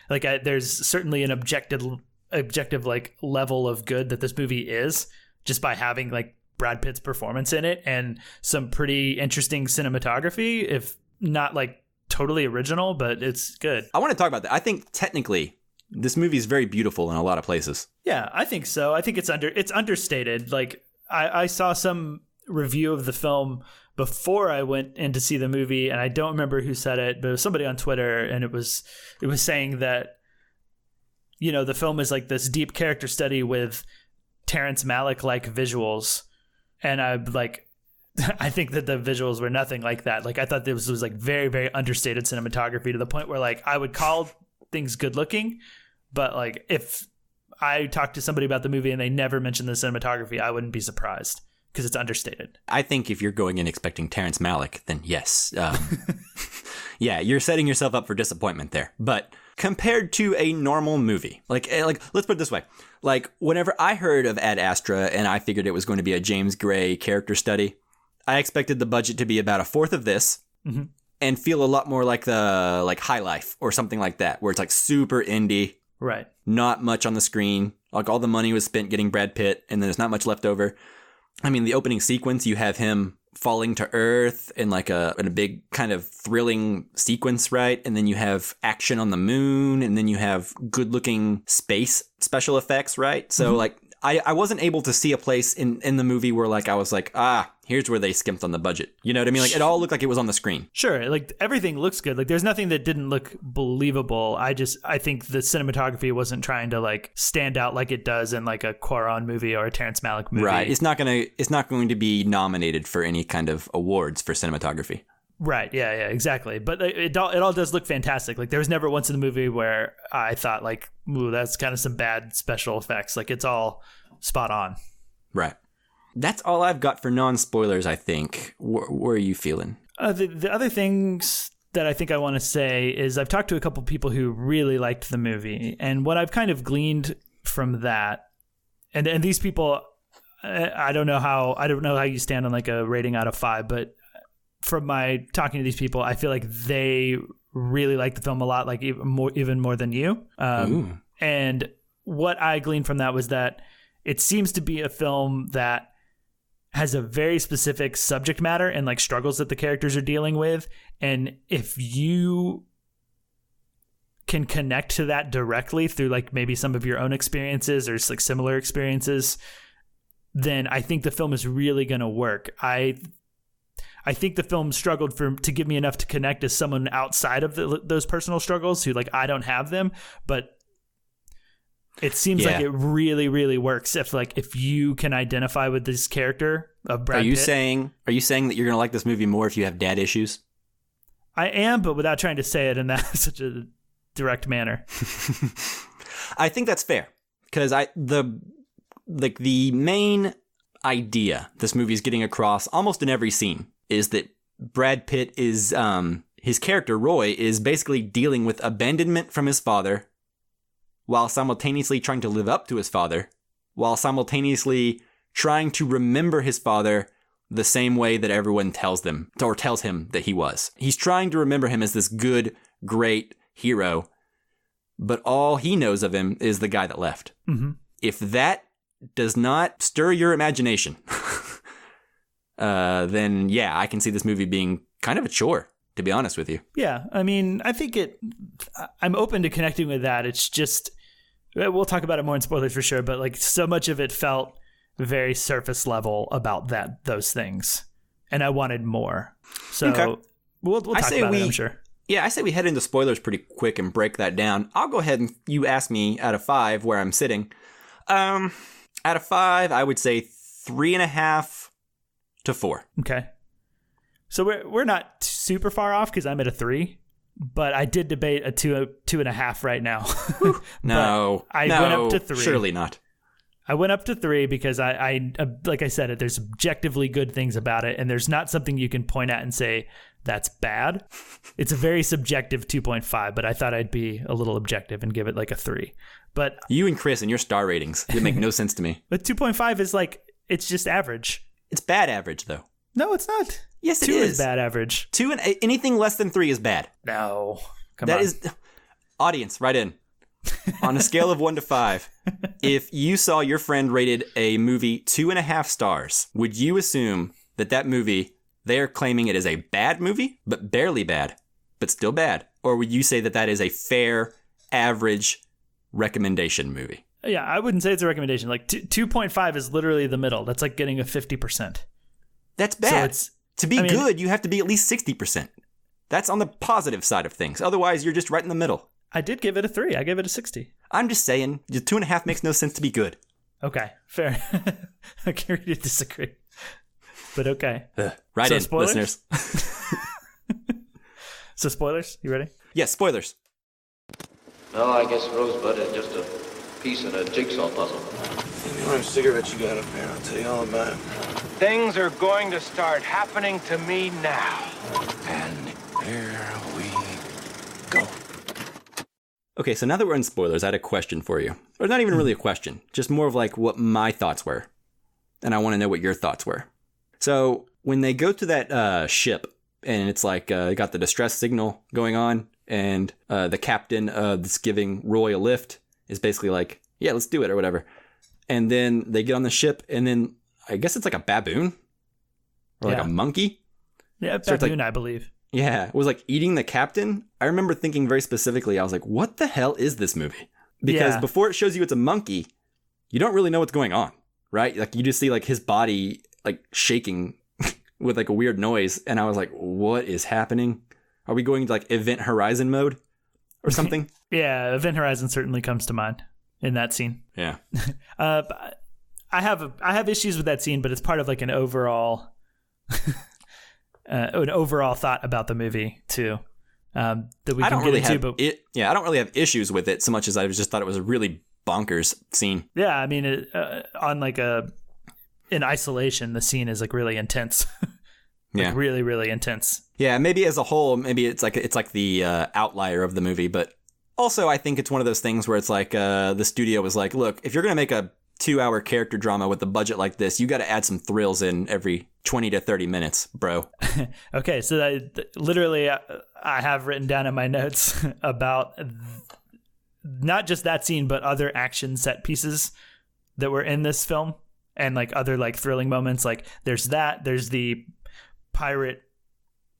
Speaker 2: Like, there's certainly an objective, like, level of good that this movie is just by having, like, Brad Pitt's performance in it and some pretty interesting cinematography, if not, like, totally original, but it's good.
Speaker 1: I want to talk about that. I think, technically, this movie is very beautiful in a lot of places.
Speaker 2: Yeah, I think so. I think it's understated. Like, I saw some review of the film before I went in to see the movie, and I don't remember who said it, but it was somebody on Twitter, and it was saying that, you know, the film is like this deep character study with Terrence Malick-like visuals, and I think that the visuals were nothing like that. Like, I thought this was like very, very understated cinematography to the point where like I would call things good looking, but like if I talked to somebody about the movie and they never mentioned the cinematography, I wouldn't be surprised because it's understated.
Speaker 1: I think if you're going in expecting Terrence Malick, then yes. Yeah, you're setting yourself up for disappointment there. But compared to a normal movie, like let's put it this way. Like whenever I heard of Ad Astra and I figured it was going to be a James Gray character study, I expected the budget to be about a fourth of this and feel a lot more like the High Life or something like that, where it's like super indie.
Speaker 2: Right.
Speaker 1: Not much on the screen. Like all the money was spent getting Brad Pitt and then there's not much left over. I mean, the opening sequence, you have him falling to Earth in like in a big kind of thrilling sequence, right? And then you have action on the moon and then you have good looking space special effects, right? So like I wasn't able to see a place in the movie where like I was like, here's where they skimped on the budget. You know what I mean? Like, it all looked like it was on the screen.
Speaker 2: Sure, like everything looks good. Like there's nothing that didn't look believable. I think the cinematography wasn't trying to like stand out like it does in like a Cuarón movie or a Terrence Malick movie.
Speaker 1: Right. It's not going to be nominated for any kind of awards for cinematography.
Speaker 2: Right. Yeah, exactly. But it all does look fantastic. Like there was never once in the movie where I thought like, ooh, that's kind of some bad special effects. Like it's all spot on.
Speaker 1: Right. That's all I've got for non-spoilers, I think. Where are you feeling?
Speaker 2: The other things that I think I want to say is I've talked to a couple people who really liked the movie. And what I've kind of gleaned from that, and these people, I don't know how you stand on like a rating out of 5, but from my talking to these people, I feel like they really like the film a lot, like even more than you. And what I gleaned from that was that it seems to be a film that has a very specific subject matter and like struggles that the characters are dealing with. And if you can connect to that directly through like maybe some of your own experiences or like similar experiences, then I think the film is really going to work. I think the film struggled to give me enough to connect as someone outside of those personal struggles who like I don't have them, but it seems like it really, really works if you can identify with this character of Brad Pitt.
Speaker 1: Are you saying that you're gonna like this movie more if you have dad issues?
Speaker 2: I am, but without trying to say it in that such a direct manner.
Speaker 1: I think that's fair because the main idea this movie is getting across almost in every scene is that Brad Pitt is his character Roy is basically dealing with abandonment from his father, while simultaneously trying to live up to his father, while simultaneously trying to remember his father the same way that everyone tells him that he was. He's trying to remember him as this good, great hero, but all he knows of him is the guy that left.
Speaker 2: Mm-hmm.
Speaker 1: If that does not stir your imagination, then yeah, I can see this movie being kind of a chore, to be honest with you.
Speaker 2: Yeah, I mean, I think I'm open to connecting with that. It's just, we'll talk about it more in spoilers for sure, but like so much of it felt very surface level about those things, and I wanted more. So
Speaker 1: okay.
Speaker 2: we'll talk about it, I'm sure.
Speaker 1: Yeah, I say we head into spoilers pretty quick and break that down. I'll go ahead and you ask me out of 5 where I'm sitting. Out of 5, I would say 3.5 to 4.
Speaker 2: Okay. So we're not super far off because I'm at a 3, but I did debate a 2.5 right now.
Speaker 1: No,
Speaker 2: went up to 3.
Speaker 1: Surely not.
Speaker 2: I went up to 3 because I like I said, there's objectively good things about it, and there's not something you can point at and say that's bad. It's a very subjective 2.5, but I thought I'd be a little objective and give it like a 3. But
Speaker 1: you and Chris and your star ratings, they make no sense to me.
Speaker 2: But 2.5 is like, it's just average.
Speaker 1: It's bad average though.
Speaker 2: No, it's not.
Speaker 1: Yes, it
Speaker 2: 2
Speaker 1: is.
Speaker 2: is bad average.
Speaker 1: 2 and anything less than 3 is bad.
Speaker 2: No, come
Speaker 1: that
Speaker 2: on.
Speaker 1: Is audience right in. On a scale of 1 to 5, if you saw your friend rated a movie 2.5 stars, would you assume that movie, they are claiming it is a bad movie, but barely bad, but still bad? Or would you say that is a fair, average recommendation movie?
Speaker 2: Yeah, I wouldn't say it's a recommendation. Like 2.5 is literally the middle. That's like getting a 50%.
Speaker 1: That's bad.
Speaker 2: So
Speaker 1: to be good, you have to be at least 60%. That's on the positive side of things. Otherwise, you're just right in the middle.
Speaker 2: I did give it a 3. I gave it a 60.
Speaker 1: I'm just saying, 2.5 makes no sense to be good.
Speaker 2: Okay, fair. I can't really disagree. But okay.
Speaker 1: Right in,
Speaker 2: spoilers?
Speaker 1: listeners.
Speaker 2: So spoilers, you ready?
Speaker 1: Yes, spoilers.
Speaker 8: No, I guess Rosebud is just a piece in a jigsaw puzzle.
Speaker 9: Any more cigarettes you got up there? I'll tell you all about it.
Speaker 10: Things are going to start happening to me now.
Speaker 9: And here we go.
Speaker 1: Okay, so now that we're in spoilers, I had a question for you. Or not even really a question, just more of like what my thoughts were. And I want to know what your thoughts were. So when they go to that ship, and it's like got the distress signal going on, and the captain that's giving Roy a lift is basically like, yeah, let's do it or whatever. And then they get on the ship, and then I guess it's like a baboon or like a monkey.
Speaker 2: Yeah, baboon, I believe.
Speaker 1: Yeah, it was like eating the captain. I remember thinking very specifically, I was like, what the hell is this movie? Because before it shows you it's a monkey, you don't really know what's going on, right? Like you just see like his body like shaking with like a weird noise. And I was like, what is happening? Are we going to like Event Horizon mode or something?
Speaker 2: Yeah, Event Horizon certainly comes to mind in that scene.
Speaker 1: Yeah.
Speaker 2: I have issues with that scene, but it's part of like an overall thought about the movie too. That we can get into, but
Speaker 1: I don't really have issues with it so much as I just thought it was a really bonkers scene.
Speaker 2: Yeah, I mean, on like in isolation, the scene is like really intense. Like really, really intense.
Speaker 1: Yeah, maybe as a whole, maybe it's like the outlier of the movie, but also I think it's one of those things where it's like the studio was like, look, if you're gonna make a 2-hour character drama with a budget like this, you got to add some thrills in every 20 to 30 minutes, bro.
Speaker 2: Okay, so literally I have written down in my notes about not just that scene, but other action set pieces that were in this film and like other like thrilling moments. Like there's the pirate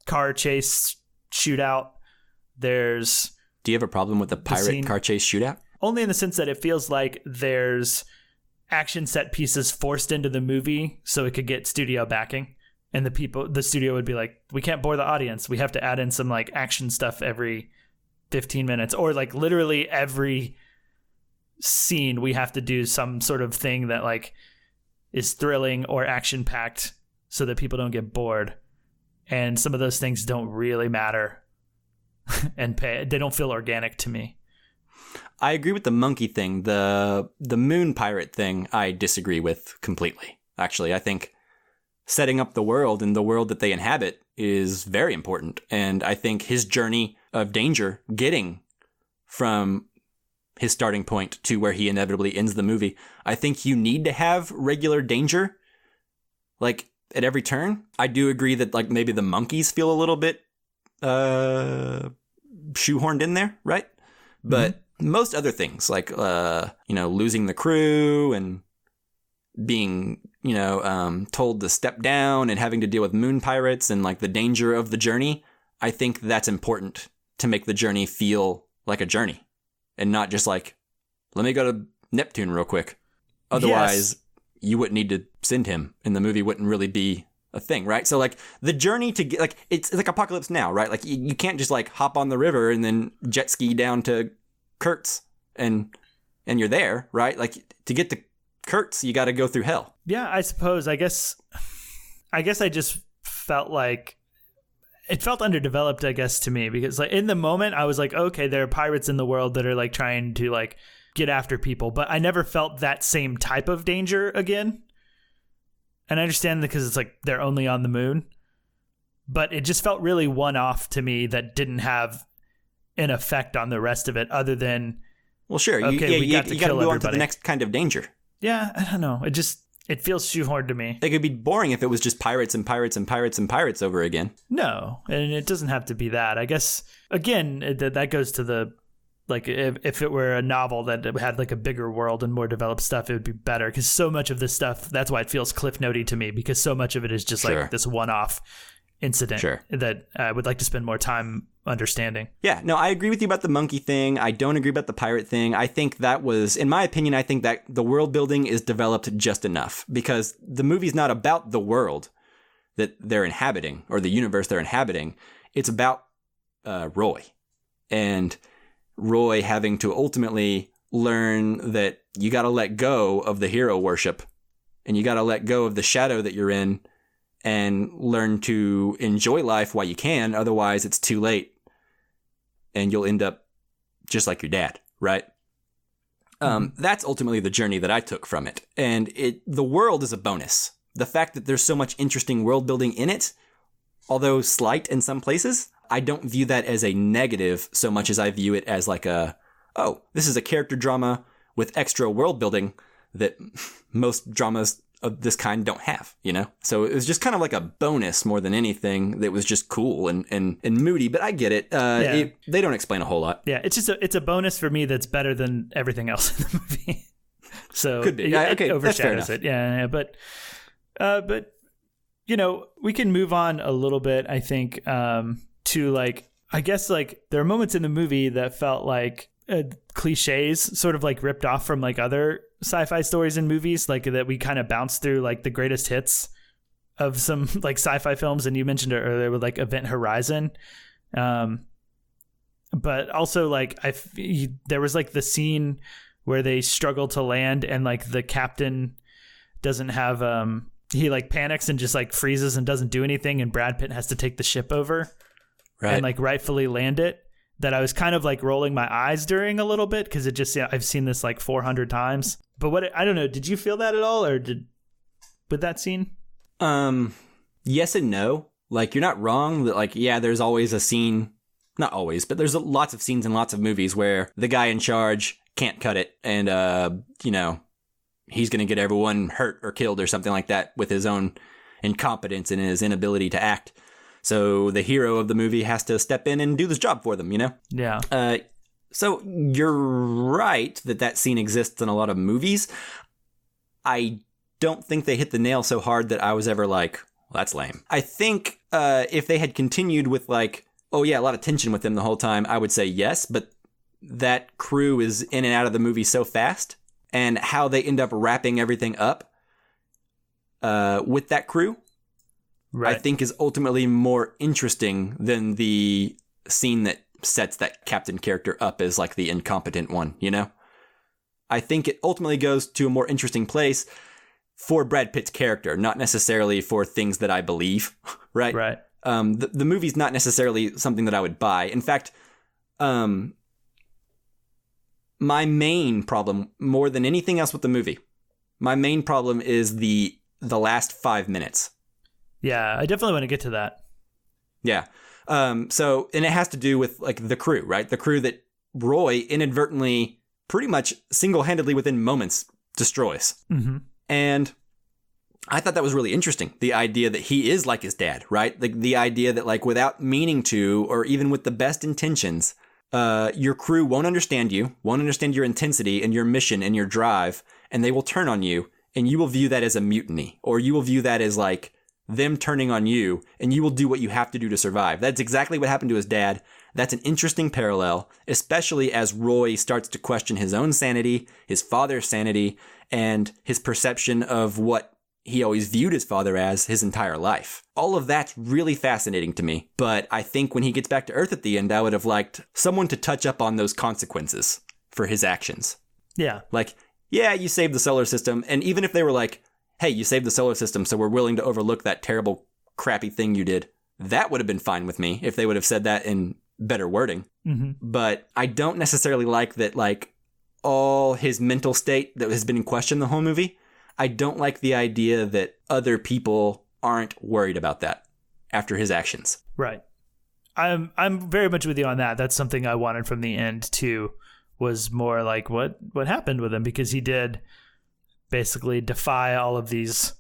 Speaker 2: car chase shootout. Do
Speaker 1: you have a problem with the pirate car chase shootout?
Speaker 2: Only in the sense that it feels like there's action set pieces forced into the movie so it could get studio backing, and the studio would be like, we can't bore the audience, we have to add in some like action stuff every 15 minutes, or like literally every scene we have to do some sort of thing that like is thrilling or action packed so that people don't get bored. And some of those things don't really matter and they don't feel organic to me.
Speaker 1: I agree with the monkey thing. The moon pirate thing, I disagree with completely. Actually, I think setting up the world and the world that they inhabit is very important. And I think his journey of danger, getting from his starting point to where he inevitably ends the movie, I think you need to have regular danger, like at every turn. I do agree that like maybe the monkeys feel a little bit shoehorned in there, right? But most other things, like, losing the crew and being, told to step down and having to deal with moon pirates and like the danger of the journey, I think that's important to make the journey feel like a journey and not just like, let me go to Neptune real quick. Otherwise, you wouldn't need to send him and the movie wouldn't really be a thing, right? So like the journey to get, like, it's like Apocalypse Now, right? Like you can't just like hop on the river and then jet ski down to Kurtz and you're there, right? Like to get to Kurtz, you got to go through hell.
Speaker 2: Yeah, I suppose. I guess I just felt like it felt underdeveloped, I guess, to me, because like in the moment I was like, okay, there are pirates in the world that are like trying to like get after people, but I never felt that same type of danger again. And I understand that because it's like they're only on the moon, but it just felt really one-off to me that didn't have an effect on the rest of it other than,
Speaker 1: well, sure,
Speaker 2: okay,
Speaker 1: you got to go on to the next kind of danger.
Speaker 2: Yeah, I don't know. It feels shoehorned to me.
Speaker 1: It could be boring if it was just pirates and pirates and pirates and pirates over again.
Speaker 2: No, and it doesn't have to be that. I guess, again, that goes to the, like, if it were a novel that had like a bigger world and more developed stuff, it would be better. Because so much of this stuff, that's why it feels Cliff Notey to me, because so much of it is just like this one-off incident that I would like to spend more time understanding. Yeah,
Speaker 1: no, I agree with you about the monkey thing. I don't agree about the pirate thing. I think that was, in my opinion, I think that the world building is developed just enough because the movie's not about the world that they're inhabiting or the universe they're inhabiting. It's about Roy and Roy having to ultimately learn that you got to let go of the hero worship and you got to let go of the shadow that you're in and learn to enjoy life while you can. Otherwise, it's too late and you'll end up just like your dad, right? That's ultimately the journey that I took from it. And the world is a bonus. The fact that there's so much interesting world building in it, although slight in some places, I don't view that as a negative so much as I view it as like this is a character drama with extra world building that most dramas of this kind don't have, So it was just kind of like a bonus more than anything that was just cool and moody, but I get it. They don't explain a whole lot.
Speaker 2: Yeah, it's a bonus for me that's better than everything else in the movie. So
Speaker 1: could be.
Speaker 2: It overshadows it. Yeah, but we can move on a little bit, I think, to like, I guess like there are moments in the movie that felt like cliches sort of like ripped off from like other sci-fi stories and movies, like that we kind of bounce through like the greatest hits of some like sci-fi films, and you mentioned it earlier with like Event Horizon. But also like there was like the scene where they struggle to land and like the captain doesn't have he like panics and just like freezes and doesn't do anything, and Brad Pitt has to take the ship over and like rightfully land it. That I was kind of like rolling my eyes during a little bit because it just, I've seen this like 400 times. But I don't know, did you feel that at all, or with that scene?
Speaker 1: Yes and no. Like, you're not wrong that like, yeah, there's always a scene, not always, but there's lots of scenes in lots of movies where the guy in charge can't cut it, and you know, he's going to get everyone hurt or killed or something like that with his own incompetence and his inability to act. So the hero of the movie has to step in and do this job for them, you know?
Speaker 2: Yeah.
Speaker 1: So you're right that scene exists in a lot of movies. I don't think they hit the nail so hard that I was ever like, well, that's lame. I think if they had continued with like, oh yeah, a lot of tension with them the whole time, I would say yes, but that crew is in and out of the movie so fast, and how they end up wrapping everything up with that crew, I think is ultimately more interesting than the scene that sets that captain character up as like the incompetent one, you know? I think it ultimately goes to a more interesting place for Brad Pitt's character, not necessarily for things that I believe, right?
Speaker 2: Right.
Speaker 1: The movie's not necessarily something that I would buy. In fact, my main problem, more than anything else with the movie, my main problem is the last 5 minutes.
Speaker 2: Yeah, I definitely want to get to that.
Speaker 1: Yeah. So, and it has to do with like the crew, right? The crew that Roy inadvertently, pretty much single-handedly within moments, destroys.
Speaker 2: Mm-hmm.
Speaker 1: And I thought that was really interesting. The idea that he is like his dad, right? The idea that like without meaning to, or even with the best intentions, your crew won't understand you, won't understand your intensity and your mission and your drive, and they will turn on you, and you will view that as a mutiny, or you will view that as like them turning on you, and you will do what you have to do to survive. That's exactly what happened to his dad. That's an interesting parallel, especially as Roy starts to question his own sanity, his father's sanity, and his perception of what he always viewed his father as his entire life. All of that's really fascinating to me, but I think when he gets back to Earth at the end, I would have liked someone to touch up on those consequences for his actions.
Speaker 2: Yeah.
Speaker 1: Like, yeah, you saved the solar system, and even if they were like, hey, you saved the solar system, so we're willing to overlook that terrible, crappy thing you did, that would have been fine with me if they would have said that in better wording.
Speaker 2: Mm-hmm.
Speaker 1: But I don't necessarily like that, like, all his mental state that has been in question the whole movie. I don't like the idea that other people aren't worried about that after his actions.
Speaker 2: Right. I'm very much with you on that. That's something I wanted from the end too, was more like what happened with him, because he did basically defy all of these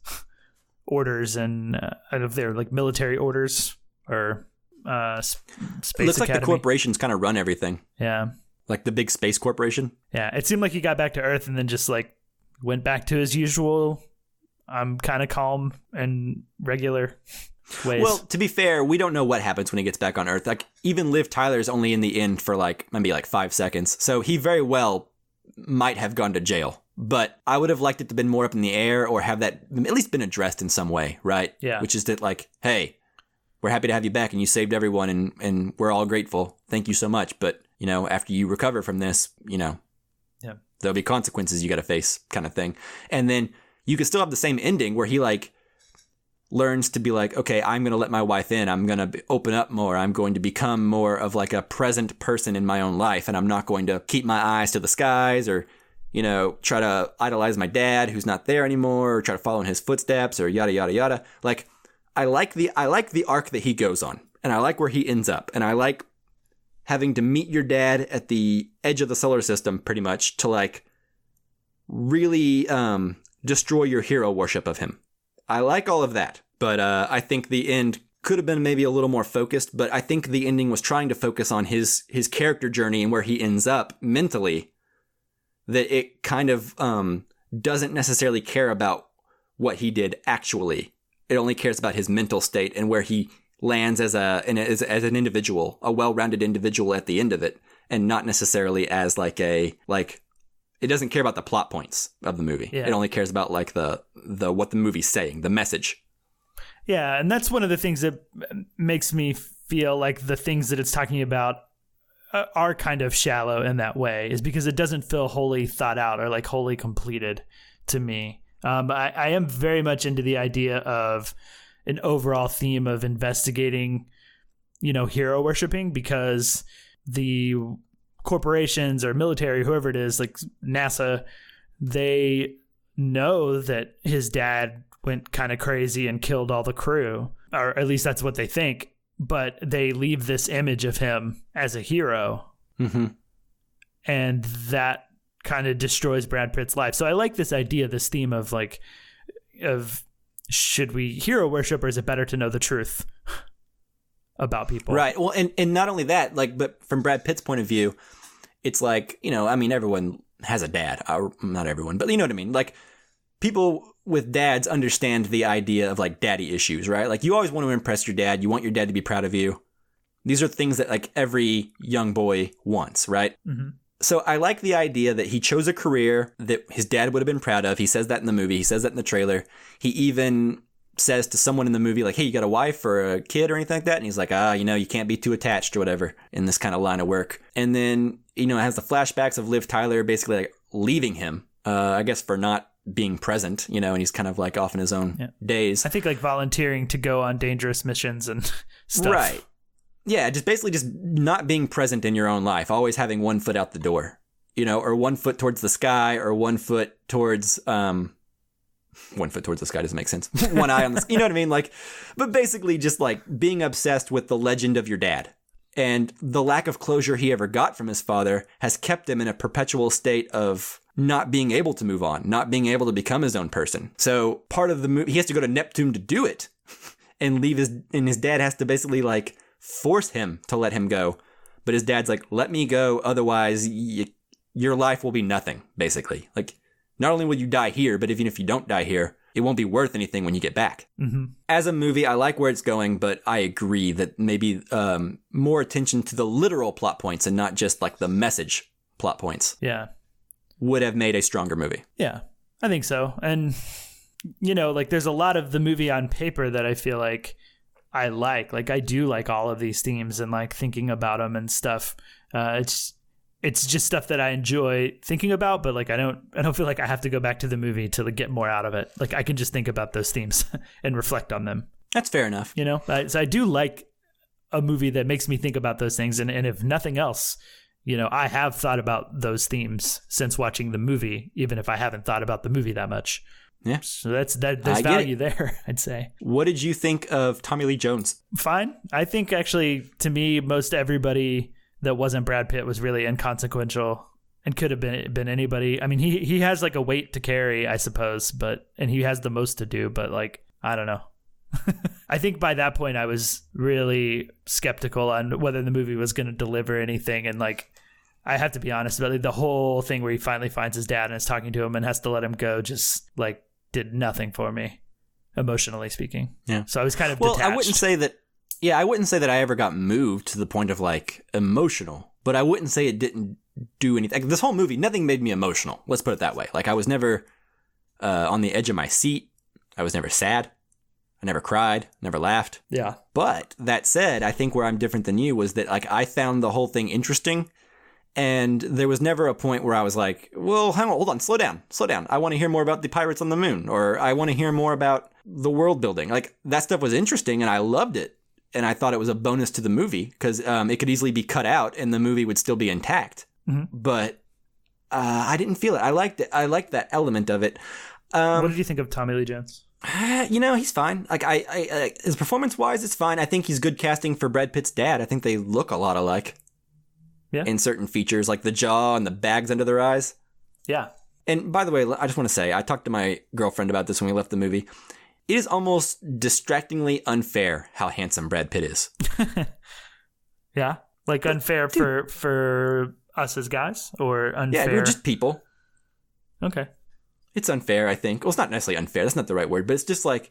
Speaker 2: orders, and out of their like military orders or space
Speaker 1: it looks
Speaker 2: academy.
Speaker 1: like the corporations kind of run everything.
Speaker 2: Yeah.
Speaker 1: Like the big space corporation.
Speaker 2: Yeah. It seemed like he got back to Earth and then just like went back to his usual, I'm kind of calm and regular ways.
Speaker 1: Well, to be fair, we don't know what happens when he gets back on Earth. Like, even Liv Tyler's only in the end for like maybe like 5 seconds. So he very well might have gone to jail. But I would have liked it to have been more up in the air, or have that at least been addressed in some way, right?
Speaker 2: Yeah.
Speaker 1: Which is that like, hey, we're happy to have you back and you saved everyone and we're all grateful. Thank you so much. But, you know, after you recover from this, you know, there'll be consequences you got to face, kind of thing. And then you could still have the same ending where he like learns to be like, okay, I'm going to let my wife in. I'm going to open up more. I'm going to become more of like a present person in my own life. And I'm not going to keep my eyes to the skies, or, you know, try to idolize my dad who's not there anymore, or try to follow in his footsteps, or yada, yada, yada. Like, I like the arc that he goes on, and I like where he ends up. And I like having to meet your dad at the edge of the solar system, pretty much, to like really destroy your hero worship of him. I like all of that, but I think the end could have been maybe a little more focused, but I think the ending was trying to focus on his character journey and where he ends up mentally, that it kind of doesn't necessarily care about what he did actually. It only cares about his mental state and where he lands as an individual, a well-rounded individual at the end of it, and not necessarily as like it doesn't care about the plot points of the movie.
Speaker 2: Yeah.
Speaker 1: It only cares about like the what the movie's saying, the message.
Speaker 2: Yeah, and that's one of the things that makes me feel like the things that it's talking about are kind of shallow in that way, is because it doesn't feel wholly thought out or like wholly completed to me. I am very much into the idea of an overall theme of investigating, hero worshiping, because the corporations or military, whoever it is, like NASA, they know that his dad went kind of crazy and killed all the crew, or at least that's what they think. But they leave this image of him as a hero. Mm-hmm. And that kind of destroys Brad Pitt's life. So I like this idea, this theme of should we hero worship, or is it better to know the truth about people? Right.
Speaker 1: Well, and not only that, but from Brad Pitt's point of view, it's like, everyone has a dad. Not everyone, but you know what I mean? Like, people with dads understand the idea of like daddy issues, right? Like, you always want to impress your dad. You want your dad to be proud of you. These are things that like every young boy wants, right? Mm-hmm. So I like the idea that he chose a career that his dad would have been proud of. He says that in the movie. He says that in the trailer. He even says to someone in the movie, like, hey, you got a wife or a kid or anything like that? And he's like, you can't be too attached or whatever in this kind of line of work. And then, it has the flashbacks of Liv Tyler basically like leaving him, I guess for not being present, and he's kind of like off in his own days.
Speaker 2: I think like volunteering to go on dangerous missions and stuff.
Speaker 1: Right. Yeah, just basically just not being present in your own life, always having one foot out the door, or 1 foot towards the sky, or 1 foot towards 1 foot towards the sky doesn't make sense. One eye on the, you know what I mean? Like, but basically just like being obsessed with the legend of your dad. And the lack of closure he ever got from his father has kept him in a perpetual state of not being able to move on, not being able to become his own person. So part of the movie, he has to go to Neptune to do it and his dad has to basically like force him to let him go. But his dad's like, let me go. Otherwise your life will be nothing, basically. Like, not only will you die here, but even if you don't die here, it won't be worth anything when you get back. Mm-hmm. As a movie, I like where it's going, but I agree that maybe more attention to the literal plot points and not just like the message plot points.
Speaker 2: Yeah.
Speaker 1: Would have made a stronger movie.
Speaker 2: Yeah, I think so. And, like there's a lot of the movie on paper that I feel like I like. Like, I do like all of these themes and like thinking about them and stuff. It's just stuff that I enjoy thinking about, but like I don't feel like I have to go back to the movie to get more out of it. Like, I can just think about those themes and reflect on them.
Speaker 1: That's fair enough.
Speaker 2: So I do like a movie that makes me think about those things, and if nothing else, I have thought about those themes since watching the movie, even if I haven't thought about the movie that much.
Speaker 1: Yeah.
Speaker 2: So there's value there, I'd say.
Speaker 1: What did you think of Tommy Lee Jones?
Speaker 2: Fine. I think actually, to me, most everybody that wasn't Brad Pitt was really inconsequential and could have been anybody. I mean, he has like a weight to carry, I suppose, and he has the most to do, but like, I don't know. I think by that point I was really skeptical on whether the movie was going to deliver anything. And like, I have to be honest about it, the whole thing where he finally finds his dad and is talking to him and has to let him go just like did nothing for me, emotionally speaking. Yeah. So I was kind of detached.
Speaker 1: I wouldn't say that I ever got moved to the point of like emotional, but I wouldn't say it didn't do anything. Like, this whole movie, nothing made me emotional. Let's put it that way. Like, I was never on the edge of my seat. I was never sad. I never cried, never laughed.
Speaker 2: Yeah.
Speaker 1: But that said, I think where I'm different than you was that like I found the whole thing interesting, and there was never a point where I was like, well, hang on, hold on, slow down. I want to hear more about the pirates on the moon, or I want to hear more about the world building. Like, that stuff was interesting and I loved it. And I thought it was a bonus to the movie because it could easily be cut out and the movie would still be intact. Mm-hmm. But I didn't feel it. I liked it. I liked that element of it.
Speaker 2: What did you think of Tommy Lee Jones?
Speaker 1: He's fine. Like, I his performance-wise, it's fine. I think he's good casting for Brad Pitt's dad. I think they look a lot alike. Yeah. In certain features, like the jaw and the bags under their eyes.
Speaker 2: Yeah.
Speaker 1: And by the way, I just want to say, I talked to my girlfriend about this when we left the movie. It is almost distractingly unfair how handsome Brad Pitt is.
Speaker 2: Yeah? Like, unfair for us as guys? Or unfair?
Speaker 1: Yeah, we're just people.
Speaker 2: Okay.
Speaker 1: It's unfair, I think. Well, it's not necessarily unfair. That's not the right word. But it's just like,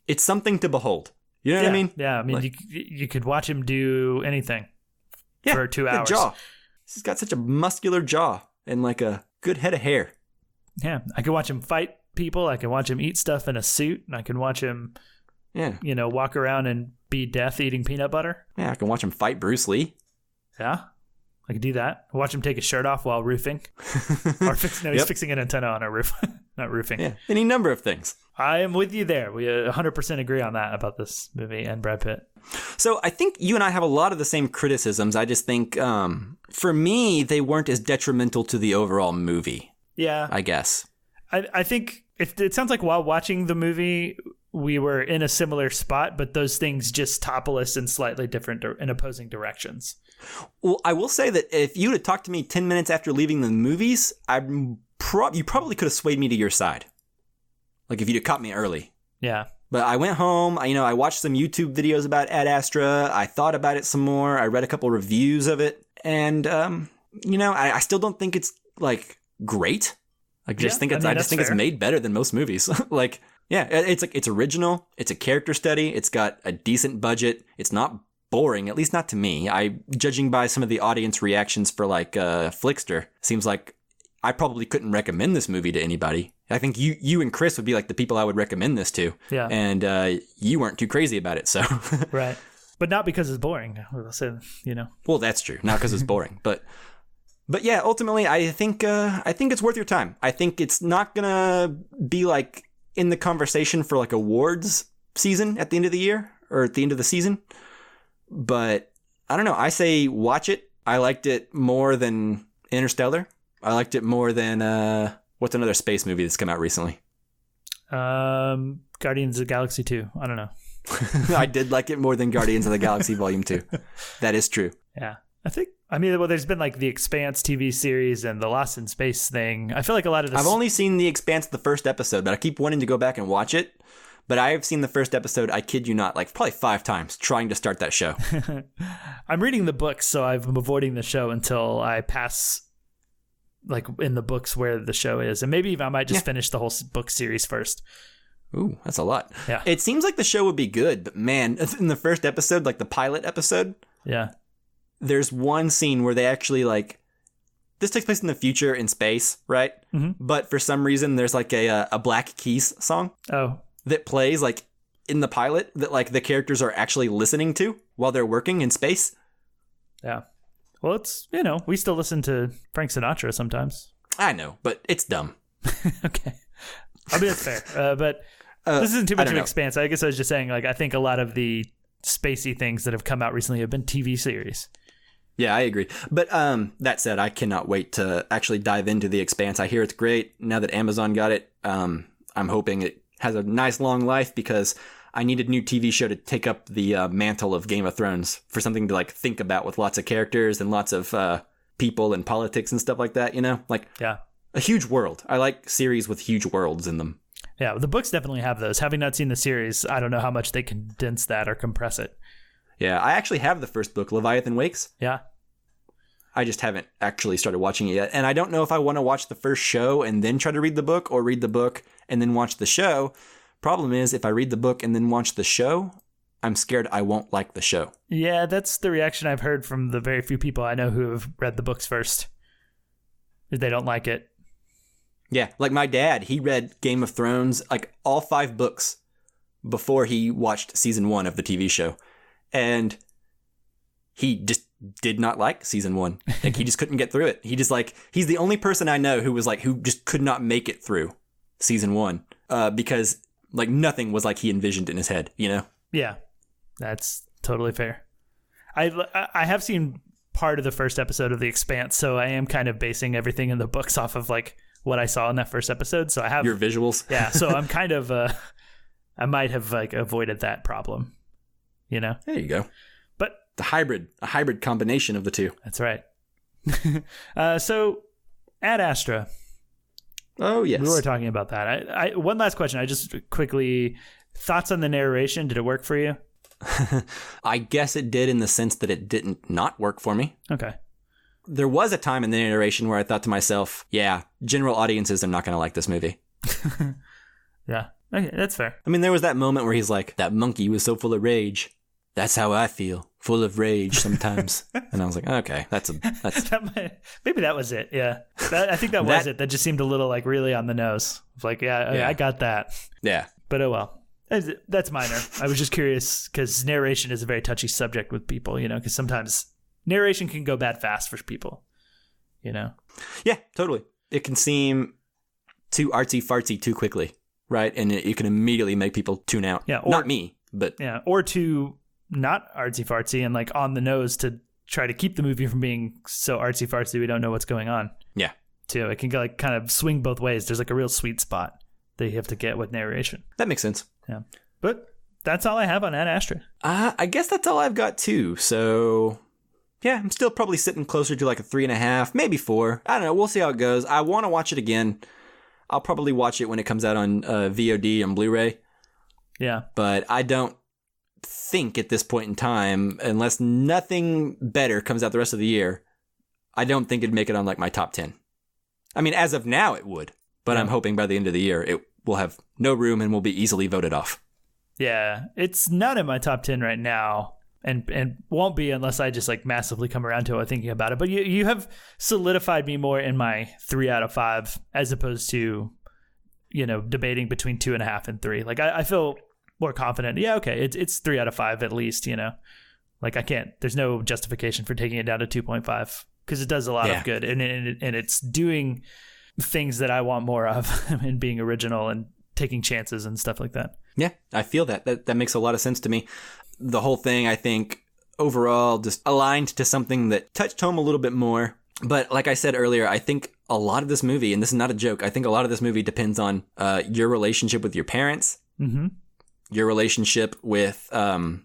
Speaker 1: it's something to behold. You know what I mean?
Speaker 2: Yeah, I mean, like, you could watch him do anything for 2 hours.
Speaker 1: Jaw. He's got such a muscular jaw and like a good head of hair.
Speaker 2: Yeah, I could watch him fight people. I can watch him eat stuff in a suit, and I can watch him
Speaker 1: Yeah.
Speaker 2: walk around and be death eating peanut butter.
Speaker 1: Yeah, I can watch him fight Bruce Lee.
Speaker 2: Yeah, I could do that. Watch him take his shirt off while roofing. He's fixing an antenna on a roof. Not roofing.
Speaker 1: Yeah, any number of things.
Speaker 2: I am with you there. We 100% agree on that about this movie and Brad Pitt.
Speaker 1: So I think you and I have a lot of the same criticisms. I just think, for me, they weren't as detrimental to the overall movie.
Speaker 2: Yeah.
Speaker 1: I guess.
Speaker 2: I think it sounds like while watching the movie, we were in a similar spot, but those things just topple us in slightly different and opposing directions.
Speaker 1: Well, I will say that if you had talked to me 10 minutes after leaving the movies, you probably could have swayed me to your side. Like if you'd have caught me early.
Speaker 2: Yeah.
Speaker 1: But I went home, I watched some YouTube videos about Ad Astra. I thought about it some more. I read a couple reviews of it. And, I still don't think it's, like, great. I just think it's made better than most movies. Like, yeah, it's original. It's a character study. It's got a decent budget. It's not boring, at least not to me. Judging by some of the audience reactions for, like, Flickster, seems like I probably couldn't recommend this movie to anybody. I think you and Chris would be like the people I would recommend this to.
Speaker 2: Yeah.
Speaker 1: And you weren't too crazy about it, so.
Speaker 2: Right. But not because it's boring. So,
Speaker 1: Well, that's true. Not because it's boring. But yeah, ultimately, I think it's worth your time. I think it's not going to be like in the conversation for like awards season at the end of the year or at the end of the season. But I don't know. I say watch it. I liked it more than Interstellar. I liked it more than, what's another space movie that's come out recently?
Speaker 2: Guardians of the Galaxy 2. I don't know.
Speaker 1: I did like it more than Guardians of the Galaxy Volume 2. That is true.
Speaker 2: Yeah. There's been like the Expanse TV series and the Lost in Space thing. I feel like a lot of this...
Speaker 1: I've only seen the Expanse the first episode, but I keep wanting to go back and watch it. But I have seen the first episode, I kid you not, like probably 5 times trying to start that show.
Speaker 2: I'm reading the books, so I'm avoiding the show until I pass... like in the books where the show is, and maybe even I might just finish the whole book series first.
Speaker 1: Ooh, that's a lot.
Speaker 2: Yeah,
Speaker 1: it seems like the show would be good, but man, in the first episode, like the pilot episode, there's one scene where they actually like this takes place in the future in space, right? Mm-hmm. But for some reason, there's like a Black Keys song that plays like in the pilot that like the characters are actually listening to while they're working in space.
Speaker 2: Yeah. Well, it's, we still listen to Frank Sinatra sometimes.
Speaker 1: I know, but it's dumb.
Speaker 2: Okay. I mean, that's fair. But this isn't too much of an expanse. I guess I was just saying, like, I think a lot of the spacey things that have come out recently have been TV series.
Speaker 1: Yeah, I agree. But that said, I cannot wait to actually dive into The Expanse. I hear it's great. Now that Amazon got it, I'm hoping it has a nice long life because I need a new TV show to take up the mantle of Game of Thrones for something to like think about with lots of characters and lots of people and politics and stuff like that, Like a huge world. I like series with huge worlds in them.
Speaker 2: Yeah, the books definitely have those. Having not seen the series, I don't know how much they condense that or compress it.
Speaker 1: Yeah, I actually have the first book, Leviathan Wakes.
Speaker 2: Yeah.
Speaker 1: I just haven't actually started watching it yet. And I don't know if I want to watch the first show and then try to read the book or read the book and then watch the show. Problem is, if I read the book and then watch the show, I'm scared I won't like the show.
Speaker 2: Yeah, that's the reaction I've heard from the very few people I know who have read the books first. They don't like it.
Speaker 1: Yeah, like my dad, he read Game of Thrones, like all 5 books before he watched season 1 of the TV show. And he just did not like season 1. Like he just couldn't get through it. He's the only person I know who just could not make it through season 1 because like nothing was like he envisioned in his head,
Speaker 2: Yeah, that's totally fair. I have seen part of the first episode of The Expanse, so I am kind of basing everything in the books off of like what I saw in that first episode. So I have
Speaker 1: your visuals.
Speaker 2: Yeah, so I'm kind of I might have like avoided that problem, There
Speaker 1: you go.
Speaker 2: But
Speaker 1: a hybrid combination of the two.
Speaker 2: That's right. So Ad Astra.
Speaker 1: Oh, yes.
Speaker 2: We were talking about that. I one last question. I just quickly, thoughts on the narration? Did it work for you?
Speaker 1: I guess it did in the sense that it didn't not work for me.
Speaker 2: Okay.
Speaker 1: There was a time in the narration where I thought to myself, yeah, general audiences are not going to like this movie.
Speaker 2: Yeah. Okay, that's fair.
Speaker 1: I mean, there was that moment where he's like, that monkey was so full of rage. That's how I feel. Full of rage sometimes. And I was like, okay, that's
Speaker 2: maybe that was it. Yeah. I think that was it. That just seemed a little like really on the nose. Like, yeah. I got that.
Speaker 1: Yeah.
Speaker 2: But oh well. That's minor. I was just curious because narration is a very touchy subject with people, because sometimes narration can go bad fast for people,
Speaker 1: Yeah, totally. It can seem too artsy-fartsy too quickly, right? And it can immediately make people tune out.
Speaker 2: Yeah,
Speaker 1: not me, but...
Speaker 2: Yeah, or too not artsy-fartsy and like on the nose to try to keep the movie from being so artsy-fartsy we don't know what's going on.
Speaker 1: Yeah.
Speaker 2: Too. It can go, like kind of swing both ways. There's like a real sweet spot that you have to get with narration.
Speaker 1: That makes sense.
Speaker 2: Yeah. But that's all I have on Ad Astra.
Speaker 1: I guess that's all I've got too. So... yeah, I'm still probably sitting closer to like a 3.5, maybe 4. I don't know. We'll see how it goes. I want to watch it again. I'll probably watch it when it comes out on VOD and Blu-ray.
Speaker 2: Yeah.
Speaker 1: But I don't think at this point in time, unless nothing better comes out the rest of the year, I don't think it'd make it on like my top 10. I mean, as of now, it would. But I'm hoping by the end of the year, it will have no room and will be easily voted off.
Speaker 2: Yeah. It's not in my top 10 right now. And won't be unless I just like massively come around to it thinking about it. But you have solidified me more in my 3 out of 5 as opposed to, debating between 2.5 and 3. Like I feel more confident. Yeah, okay, it's 3 out of 5 at least. Like there's no justification for taking it down to 2.5 because it does a lot of good and it's doing things that I want more of and being original and taking chances and stuff like that.
Speaker 1: Yeah, I feel that makes a lot of sense to me. The whole thing, I think, overall just aligned to something that touched home a little bit more. But like I said earlier, I think a lot of this movie, and this is not a joke, I think a lot of this movie depends on your relationship with your parents, your relationship with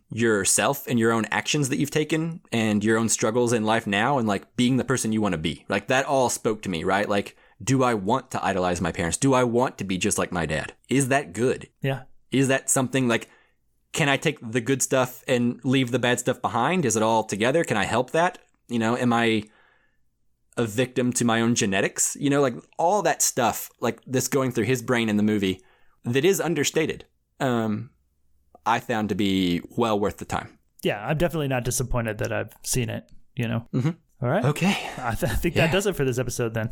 Speaker 1: yourself and your own actions that you've taken and your own struggles in life now and like being the person you want to be. Like that all spoke to me, right? Like, do I want to idolize my parents? Do I want to be just like my dad? Is that good?
Speaker 2: Yeah.
Speaker 1: Is that something like... can I take the good stuff and leave the bad stuff behind? Is it all together? Can I help that? Am I a victim to my own genetics? Like all that stuff, like this going through his brain in the movie that is understated, I found to be well worth the time.
Speaker 2: Yeah, I'm definitely not disappointed that I've seen it, All right.
Speaker 1: Okay.
Speaker 2: I think that does it for this episode then.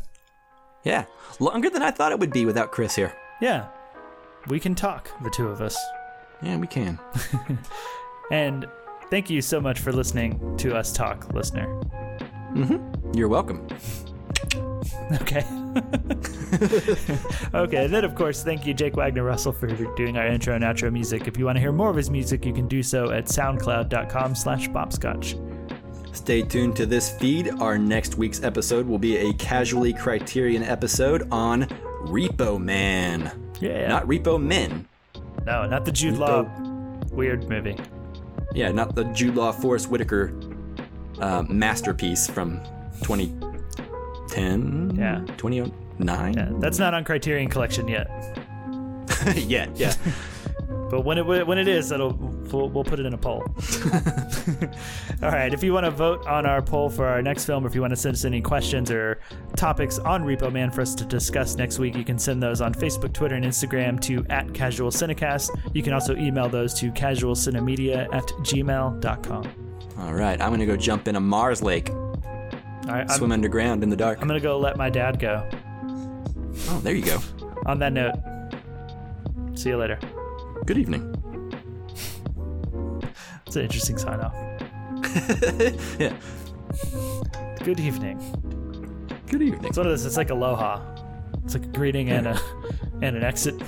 Speaker 1: Yeah. Longer than I thought it would be without Chris here.
Speaker 2: Yeah. We can talk, the two of us.
Speaker 1: Yeah, we can.
Speaker 2: And thank you so much for listening to us talk, listener.
Speaker 1: You're welcome.
Speaker 2: Okay. Okay, and then of course, thank you, Jake Wagner Russell, for doing our intro and outro music. If you want to hear more of his music, you can do so at soundcloud.com/bopscotch.
Speaker 1: Stay tuned to this feed. Our next week's episode will be a Casually Criterion episode on Repo Man.
Speaker 2: Yeah.
Speaker 1: Not Repo Men.
Speaker 2: No, not the Jude Law weird movie.
Speaker 1: Yeah, not the Jude Law Forrest Whitaker masterpiece from 2010?
Speaker 2: Yeah.
Speaker 1: 2009?
Speaker 2: Yeah, that's not on Criterion Collection yet.
Speaker 1: Yeah.
Speaker 2: But when it is, we'll put it in a poll. All right. If you want to vote on our poll for our next film, or if you want to send us any questions or topics on Repo Man for us to discuss next week, you can send those on Facebook, Twitter, and Instagram to @casualcinecast. You can also email those to casualcinemedia@gmail.com.
Speaker 1: All right. I'm going to go jump in a Mars lake.
Speaker 2: All right.
Speaker 1: Swim underground in the dark.
Speaker 2: I'm going to go let my dad go.
Speaker 1: Oh, there you go.
Speaker 2: On that note, see you later.
Speaker 1: Good evening.
Speaker 2: It's an interesting sign off.
Speaker 1: Yeah.
Speaker 2: Good evening.
Speaker 1: Good evening.
Speaker 2: It's one of those. It's like aloha. It's like a greeting and an exit.